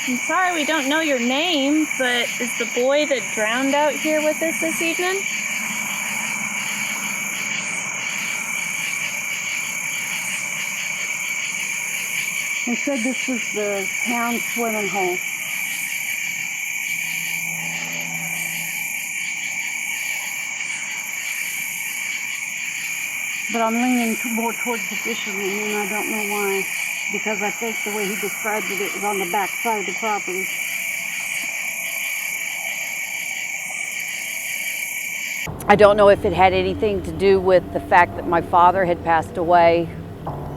Speaker 13: I'm sorry we don't know your name, but is the boy that drowned out here with us this evening?
Speaker 15: They said this was the town swimming hole. But I'm leaning more towards the fisherman, and I don't know why. Because I think the way he described it, it was on the back side of the property.
Speaker 17: I don't know if it had anything to do with the fact that my father had passed away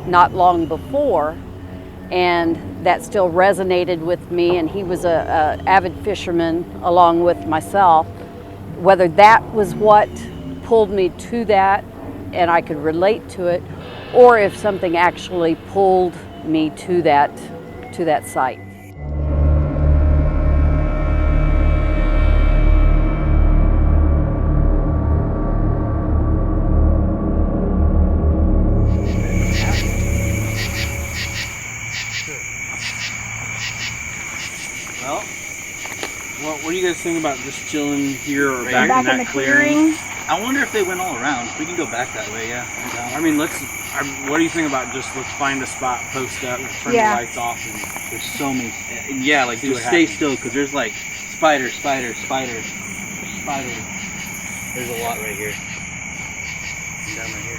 Speaker 17: not long before, and that still resonated with me, and he was a avid fisherman along with myself. Whether that was what pulled me to that and I could relate to it, or if something actually pulled me to that site.
Speaker 18: Well, what do you guys think about just chilling here or
Speaker 12: Right
Speaker 18: back
Speaker 12: here.
Speaker 18: in that clearing?
Speaker 12: I wonder if they went all around. We can go back that way, yeah.
Speaker 18: I mean, what do you think about just let's find a spot, post up, turn the lights off, and
Speaker 12: there's so many. Yeah, like
Speaker 18: See
Speaker 12: just
Speaker 18: what
Speaker 12: stay
Speaker 18: happens.
Speaker 12: still because there's like spiders. There's spiders. There's a lot right here. And down right here.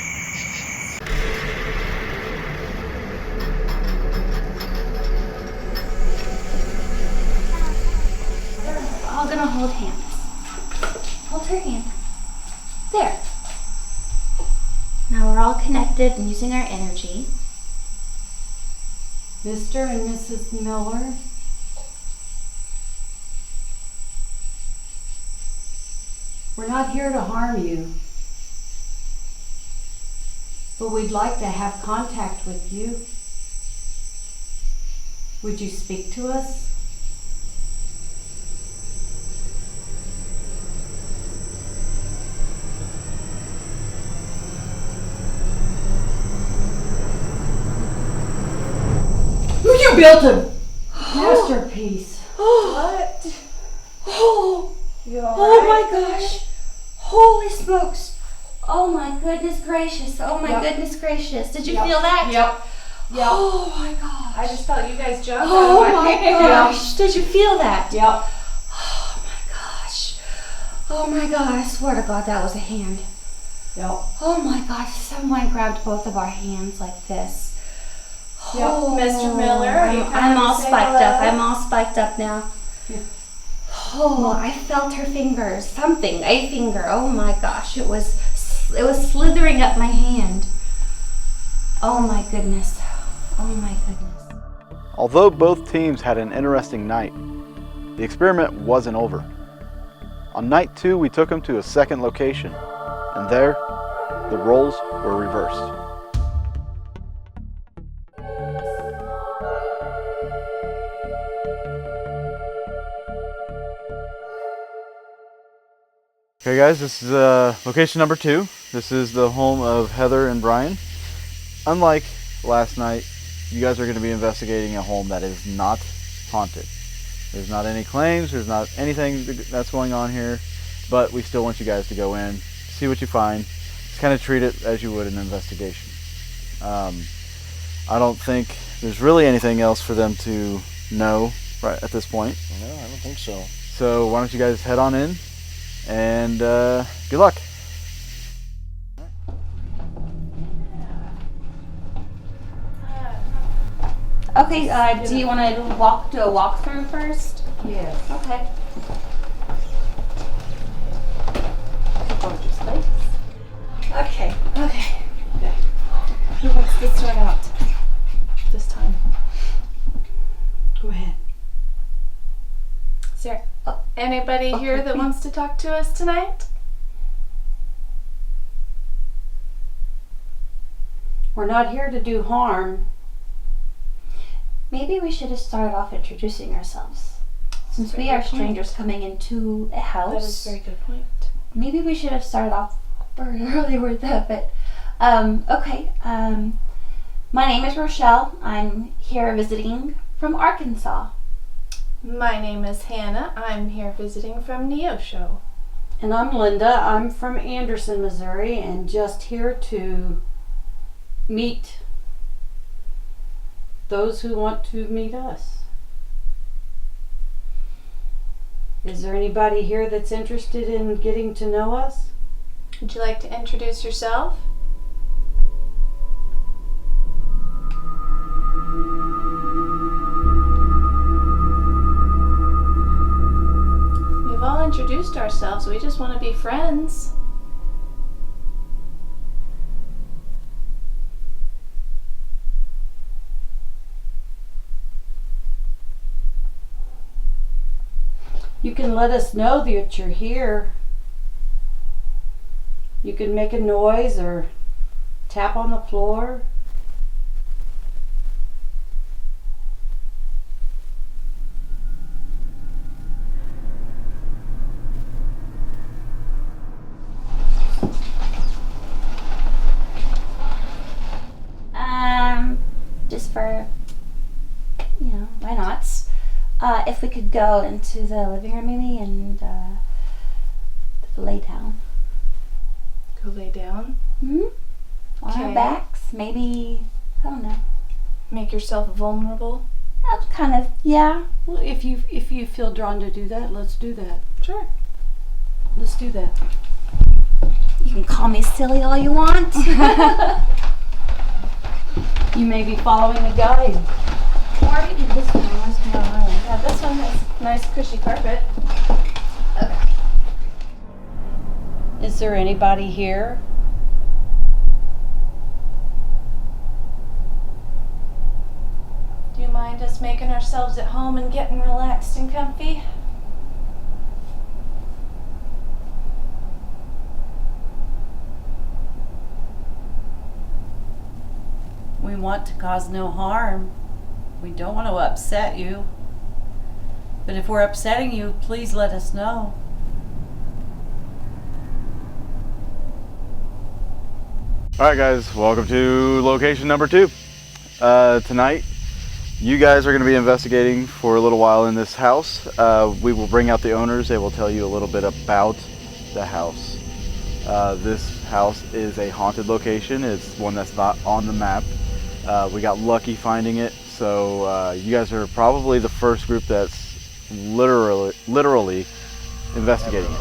Speaker 16: We're all gonna hold hands. Hold her hand. There. Now we're all connected and using our energy.
Speaker 17: Mr. and Mrs. Miller, we're not here to harm you, but we'd like to have contact with you. Would you speak to us? You built a masterpiece.
Speaker 16: What? Oh,
Speaker 17: You
Speaker 16: oh my gosh. Holy smokes. Oh my goodness gracious. Oh my
Speaker 19: Yep.
Speaker 16: goodness gracious. Did you
Speaker 19: Yep.
Speaker 16: feel that?
Speaker 19: Yep. Yep.
Speaker 16: Oh my gosh.
Speaker 19: I just felt you guys jump
Speaker 16: Oh
Speaker 19: out of
Speaker 16: my
Speaker 19: hand.
Speaker 16: gosh. Did you feel that?
Speaker 19: Yep.
Speaker 16: Oh my gosh. Oh my god. I swear to God that was a hand.
Speaker 19: Yep.
Speaker 16: Oh my gosh. Someone grabbed both of our hands like this.
Speaker 19: Yep. Mr. Miller, are you
Speaker 16: I'm
Speaker 19: coming
Speaker 16: all
Speaker 19: to say
Speaker 16: spiked up.
Speaker 19: hello?
Speaker 16: I'm all spiked up now. Oh, I felt her fingers. Something. A finger. Oh my gosh. It was slithering up my hand. Oh my goodness. Oh my goodness.
Speaker 1: Although both teams had an interesting night, the experiment wasn't over. On night 2, we took them to a second location, and there, the roles were reversed. Okay guys, this is location number 2. This is the home of Heather and Brian. Unlike last night, you guys are going to be investigating a home that is not haunted. There's not any claims, there's not anything that's going on here, but we still want you guys to go in, see what you find, just kind of treat it as you would an investigation. I don't think there's really anything else for them to know right at this point.
Speaker 11: No, I don't think so.
Speaker 1: So why don't you guys head on in, and good luck.
Speaker 16: Okay, do you want to do a walkthrough first?
Speaker 17: Yes.
Speaker 16: Okay. Okay, okay.
Speaker 19: Who wants to start out this time?
Speaker 17: Go ahead.
Speaker 19: Is there anybody here that wants to talk to us tonight?
Speaker 17: We're not here to do harm.
Speaker 16: Maybe we should have started off introducing ourselves. Since we are strangers coming into a house.
Speaker 19: That is a very good point.
Speaker 16: Maybe we should have started off earlier with that, but okay. My name is Rochelle. I'm here visiting from Arkansas.
Speaker 19: My name is Hannah. I'm here visiting from Neosho.
Speaker 17: And I'm Linda. I'm from Anderson, Missouri, and just here to meet those who want to meet us. Is there anybody here that's interested in getting to know us?
Speaker 19: Would you like to introduce yourself? ourselves. We just want to be friends.
Speaker 15: You can let us know that you're here. You can make a noise or tap on the floor.
Speaker 16: Just for, why not? If we could go into the living room maybe and lay down.
Speaker 19: Go lay down?
Speaker 16: Hmm? On our
Speaker 19: Okay.
Speaker 16: backs, maybe, I don't know.
Speaker 19: Make yourself vulnerable?
Speaker 16: Kind of, yeah.
Speaker 15: Well, if you feel drawn to do that, let's do that.
Speaker 19: Sure.
Speaker 15: Let's do that.
Speaker 16: You can call me silly all you want.
Speaker 15: You may be following a guide.
Speaker 16: Or maybe this one.
Speaker 19: Yeah, this one has nice cushy carpet.
Speaker 15: Is there anybody here?
Speaker 19: Do you mind us making ourselves at home and getting relaxed and comfy?
Speaker 15: We want to cause no harm. We don't want to upset you. But if we're upsetting you, please let us know.
Speaker 1: All right, guys, welcome to location number 2. Tonight, you guys are going to be investigating for a little while in this house. We will bring out the owners. They will tell you a little bit about the house. This house is a haunted location. It's one that's not on the map. We got lucky finding it, so you guys are probably the first group that's literally investigating it.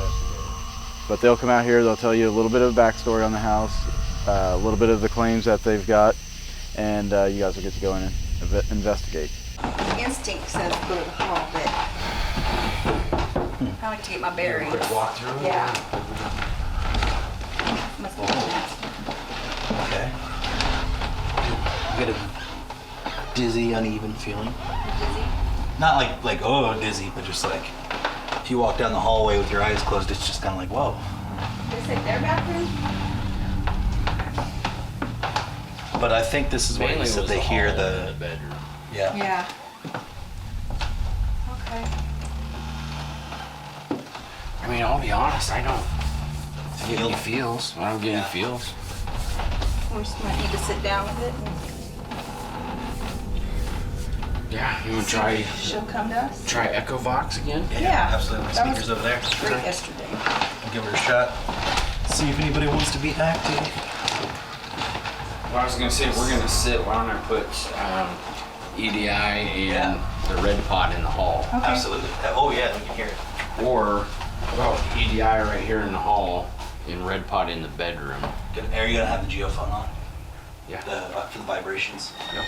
Speaker 1: But they'll come out here, they'll tell you a little bit of the backstory on the house, a little bit of the claims that they've got, and you guys will get to go in and investigate.
Speaker 20: Instinct says go to the hall, but I like to get my bearings.
Speaker 12: Quick walk through?
Speaker 20: Yeah. Must be that.
Speaker 12: Okay. You get a dizzy, uneven feeling.
Speaker 20: Dizzy.
Speaker 12: Not like oh dizzy, but just like if you walk down the hallway with your eyes closed, it's just kind of like whoa.
Speaker 20: Is it their bathroom?
Speaker 12: But I think this is what
Speaker 14: Mainly
Speaker 12: you said
Speaker 14: was
Speaker 12: they
Speaker 14: the
Speaker 12: hear
Speaker 14: hall
Speaker 12: the
Speaker 14: and the bedroom.
Speaker 12: Yeah.
Speaker 20: Yeah. Okay.
Speaker 14: I mean, I'll be honest, I don't get any feels. I don't get any feels.
Speaker 20: We just might need to sit down with it.
Speaker 14: Yeah, you want to try
Speaker 20: She'll come to us.
Speaker 14: try Echovox again?
Speaker 20: Yeah.
Speaker 12: Absolutely. My
Speaker 20: That was
Speaker 12: speaker's over there.
Speaker 20: Great yesterday.
Speaker 12: I'll give her a shot. See if anybody wants to be active.
Speaker 14: Well, I was gonna say we're gonna sit. Why don't I put EDI and the red pot in the hall?
Speaker 20: Okay.
Speaker 12: Absolutely. Oh yeah, we can hear it.
Speaker 14: Or well, EDI right here in the hall and red pot in the bedroom.
Speaker 12: Are you gonna have the geophone on?
Speaker 14: Yeah.
Speaker 12: For the vibrations.
Speaker 14: Yep.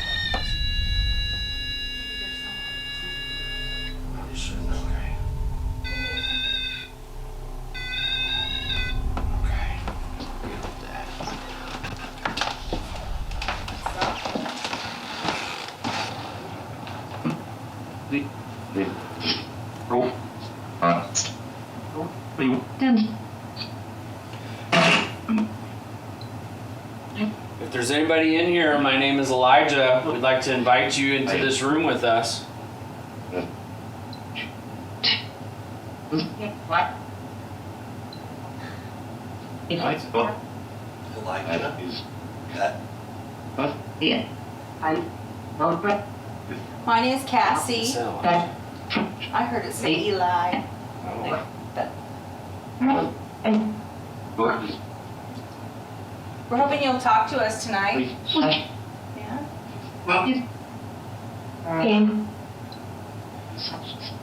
Speaker 14: If there's anybody in here, my name is Elijah. We'd like to invite you into this room with us.
Speaker 12: Elijah is that.
Speaker 20: My name is Cassie. I heard it say Eli. We're hoping you'll talk to us tonight. Yeah.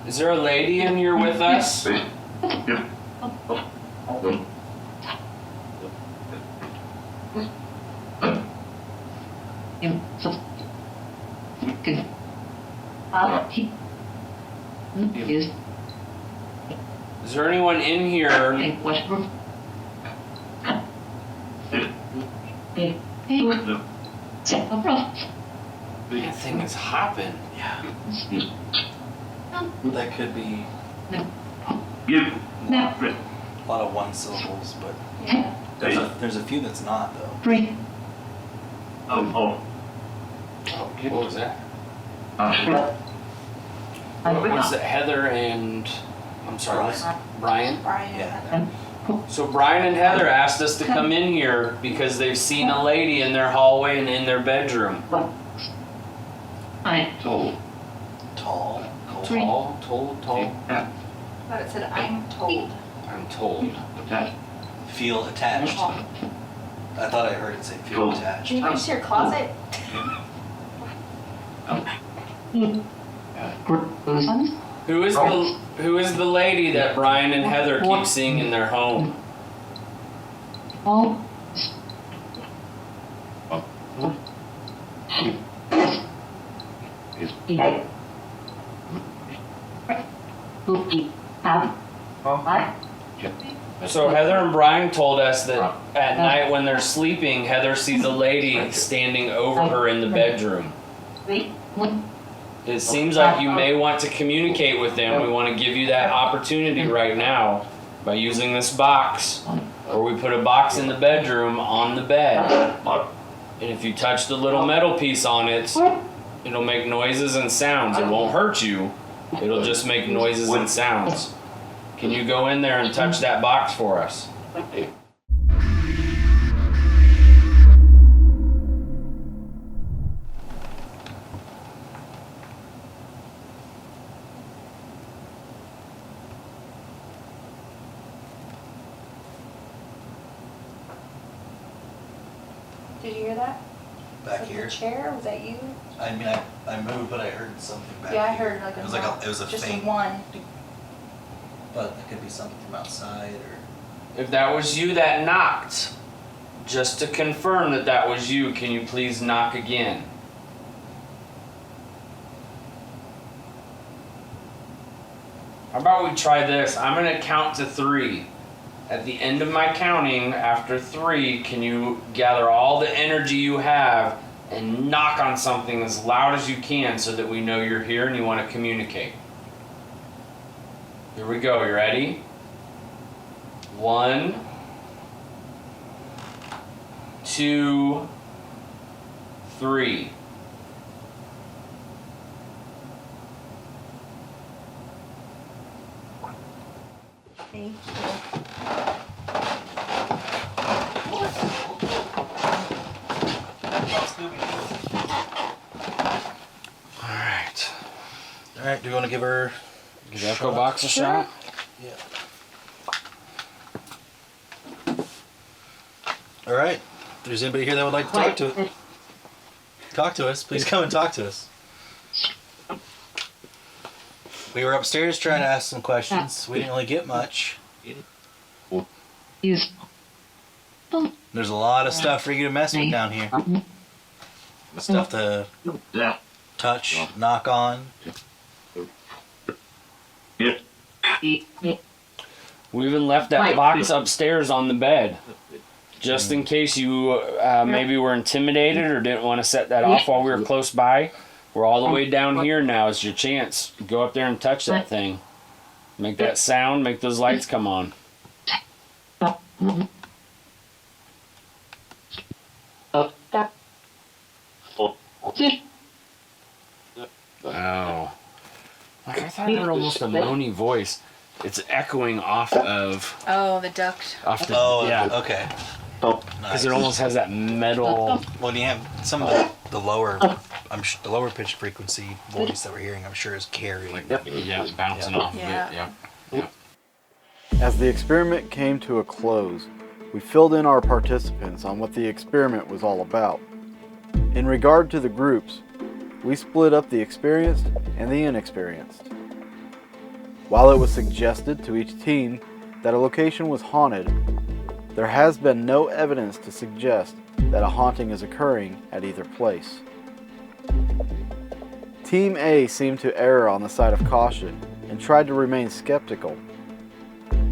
Speaker 14: Is there a lady in here with us? Is Is there anyone in here? That thing is hopping.
Speaker 12: Yeah. That could be a lot of one syllables, but there's a few that's not though.
Speaker 14: Oh, what was that? Was it Heather and I'm sorry, was it Brian?
Speaker 12: Yeah.
Speaker 14: So Brian and Heather asked us to come in here because they've seen a lady in their hallway and in their bedroom.
Speaker 12: Tall.
Speaker 20: But it said, I'm told.
Speaker 14: I'm told.
Speaker 12: Feel attached. I thought I heard it say feel attached.
Speaker 20: Can you reach to your closet?
Speaker 14: Who is the lady that Brian and Heather keep seeing in their home? So Heather and Brian told us that at night when they're sleeping, Heather sees a lady standing over her in the bedroom. It seems like you may want to communicate with them. We want to give you that opportunity right now by using this box, or we put a box in the bedroom on the bed. And if you touch the little metal piece on it, it'll make noises and sounds. It won't hurt you. It'll just make noises and sounds. Can you go in there and touch that box for us?
Speaker 20: Did you hear that?
Speaker 12: Back
Speaker 20: Like
Speaker 12: here.
Speaker 20: The chair? Was that you?
Speaker 12: I mean, I moved, but I heard something back
Speaker 20: Yeah, I
Speaker 12: here.
Speaker 20: heard like a
Speaker 12: It was like
Speaker 20: knock.
Speaker 12: it was a
Speaker 20: just
Speaker 12: faint.
Speaker 20: one.
Speaker 12: But it could be something from outside or.
Speaker 14: If that was you that knocked, just to confirm that that was you, can you please knock again? How about we try this? I'm going to count to 3. At the end of my counting, after 3, can you gather all the energy you have and knock on something as loud as you can so that we know you're here and you want to communicate? Here we go. You ready? 1, 2, 3.
Speaker 20: Thank you.
Speaker 12: All right. Do you want to give her?
Speaker 14: Give that Echo box a shot?
Speaker 12: Yeah. All right. If there's anybody here that would like to talk to us, please come and talk to us. We were upstairs trying to ask some questions. We didn't really get much. There's a lot of stuff for you to mess with down here. Stuff to touch, knock on.
Speaker 14: We even left that box upstairs on the bed. Just in case you maybe were intimidated or didn't want to set that off while we were close by. We're all the way down here now. It's your chance. Go up there and touch that thing. Make that sound, make those lights come on. Oh. Like I thought I heard almost a moany voice. It's echoing off of...
Speaker 20: Oh, the duct.
Speaker 14: Off the,
Speaker 12: yeah. Okay.
Speaker 14: Because it almost has that metal...
Speaker 12: Well, you have some of the lower... the lower pitch frequency voice that we're hearing, I'm sure, is carried.
Speaker 14: Yeah, bouncing off of it. Yeah.
Speaker 1: As the experiment came to a close, we filled in our participants on what the experiment was all about. In regard to the groups, we split up the experienced and the inexperienced. While it was suggested to each team that a location was haunted, there has been no evidence to suggest that a haunting is occurring at either place. Team A seemed to err on the side of caution and tried to remain skeptical.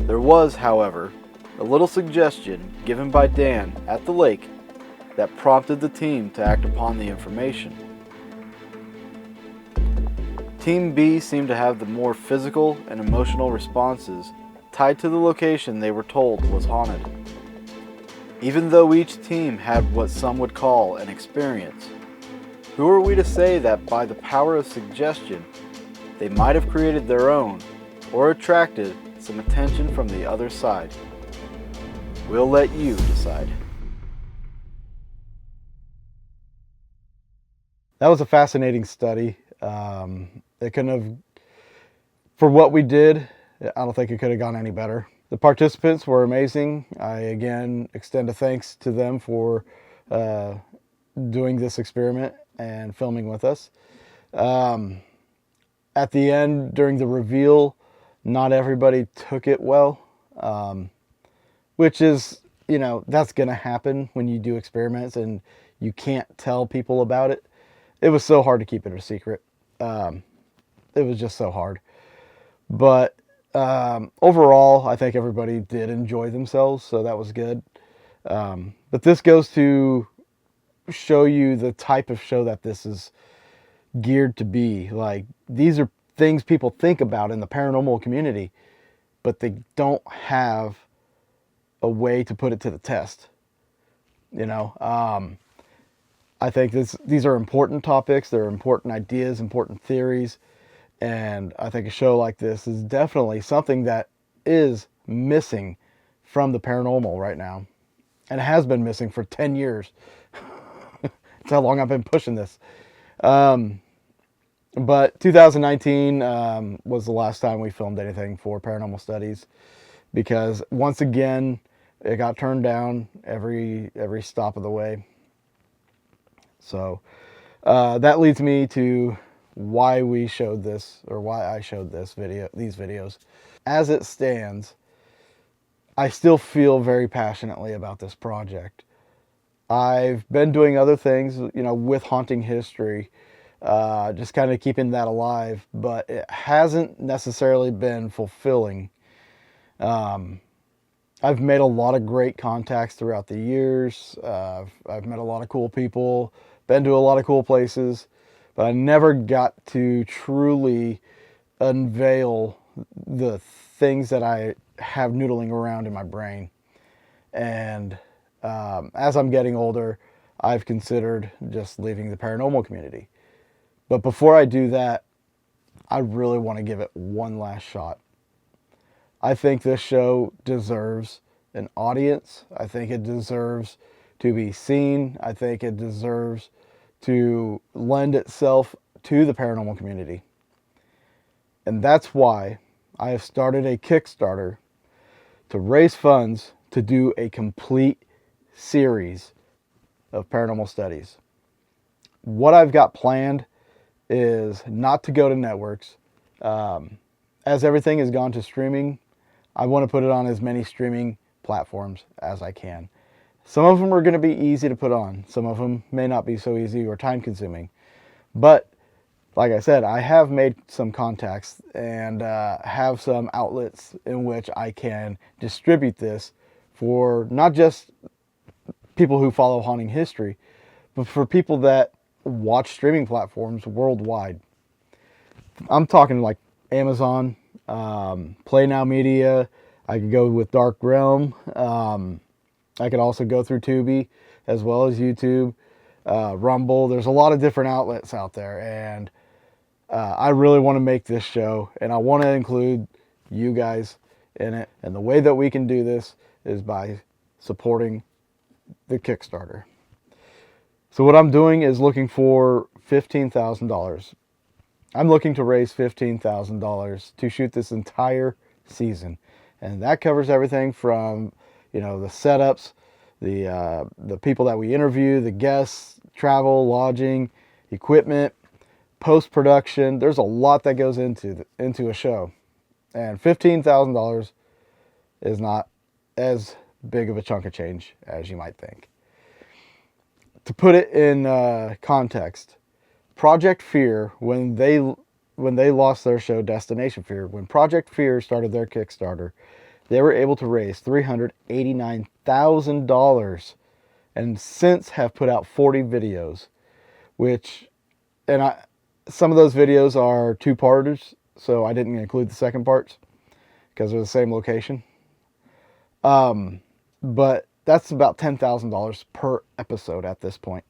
Speaker 1: There was, however, a little suggestion given by Dan at the lake that prompted the team to act upon the information. Team B seemed to have the more physical and emotional responses tied to the location they were told was haunted. Even though each team had what some would call an experience, who are we to say that by the power of suggestion, they might have created their own or attracted some attention from the other side? We'll let you decide. That was a fascinating study. It couldn't have, for what we did, I don't think it could have gone any better. The participants were amazing. I again extend a thanks to them for doing this experiment and filming with us. At the end, during the reveal, not everybody took it well, which is, you know, that's going to happen when you do experiments and you can't tell people about it. It was so hard to keep it a secret. It was just so hard. But overall, I think everybody did enjoy themselves, so that was good. But this goes to show you the type of show that this is geared to be. Like, these are things people think about in the paranormal community, but they don't have a way to put it to the test. You know, I think these are important topics. They're important ideas, important theories. And I think a show like this is definitely something that is missing from the paranormal right now. And it has been missing for 10 years. That's how long I've been pushing this. But 2019 was the last time we filmed anything for Paranormal Studies, because once again, it got turned down every stop of the way. So that leads me to why we showed this, or why I showed these videos. As it stands, I still feel very passionately about this project. I've been doing other things, you know, with haunting history, just kind of keeping that alive, but it hasn't necessarily been fulfilling. I've made a lot of great contacts throughout the years. I've met a lot of cool people, been to a lot of cool places, but I never got to truly unveil the things that I have noodling around in my brain. And as I'm getting older, I've considered just leaving the paranormal community. But before I do that, I really want to give it one last shot. I think this show deserves an audience. I think it deserves to be seen. I think it deserves to lend itself to the paranormal community. And that's why I have started a Kickstarter to raise funds to do a complete series of paranormal studies. What I've got planned is not to go to networks. As everything has gone to streaming, I want to put it on as many streaming platforms as I can. Some of them are going to be easy to put on. Some of them may not be so easy or time consuming. But like I said, I have made some contacts and have some outlets in which I can distribute this for not just people who follow haunting history, but for people that watch streaming platforms worldwide. I'm talking like Amazon, Play Now Media. I could go with Dark Realm. I could also go through Tubi as well as YouTube, Rumble. There's a lot of different outlets out there, and I really want to make this show, and I want to include you guys in it. And the way that we can do this is by supporting the Kickstarter. So what I'm doing is looking for $15,000. I'm looking to raise $15,000 to shoot this entire season. And that covers everything from, you know, the setups, the people that we interview, the guests, travel, lodging, equipment, post-production. There's a lot that goes into a show. And $15,000 is not as big of a chunk of change as you might think. To put it in context, Project Fear, when they lost their show Destination Fear, when Project Fear started their Kickstarter, They were able to raise $389,000 and since have put out 40 videos, some of those videos are two-parters, so I didn't include the second parts because they're the same location. But that's about $10,000 per episode at this point.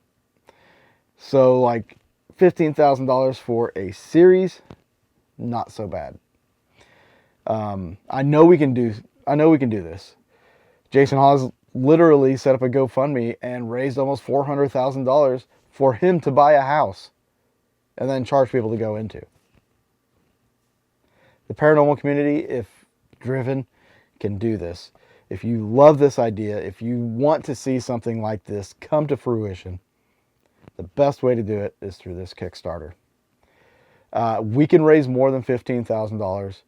Speaker 1: So like $15,000 for a series, not so bad. I know we can do this. Jason Hawes literally set up a GoFundMe and raised almost $400,000 for him to buy a house and then charge people to go into. The paranormal community, if driven, can do this. If you love this idea, if you want to see something like this come to fruition, the best way to do it is through this Kickstarter. We can raise more than $15,000,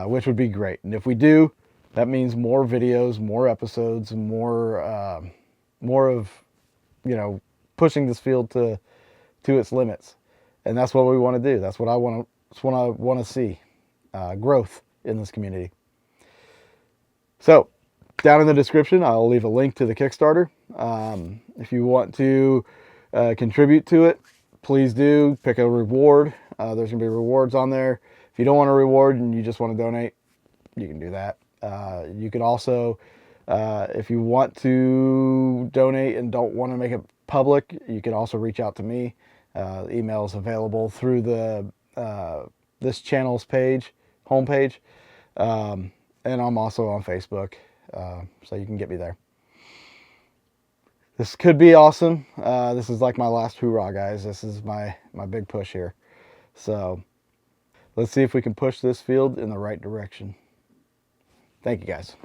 Speaker 1: which would be great. And if we do, that means more videos, more episodes, more of, pushing this field to its limits. And that's what we want to do. That's what I want to see, growth in this community. So, down in the description, I'll leave a link to the Kickstarter. If you want to contribute to it, please do. Pick a reward. There's going to be rewards on there. If you don't want a reward and you just want to donate, you can do that. You can also, if you want to donate and don't want to make it public, you can also reach out to me. Email is available through the this channel's homepage. And I'm also on Facebook, so you can get me there. This could be awesome. This is like my last hoorah, guys. This is my big push here. So let's see if we can push this field in the right direction. Thank you, guys.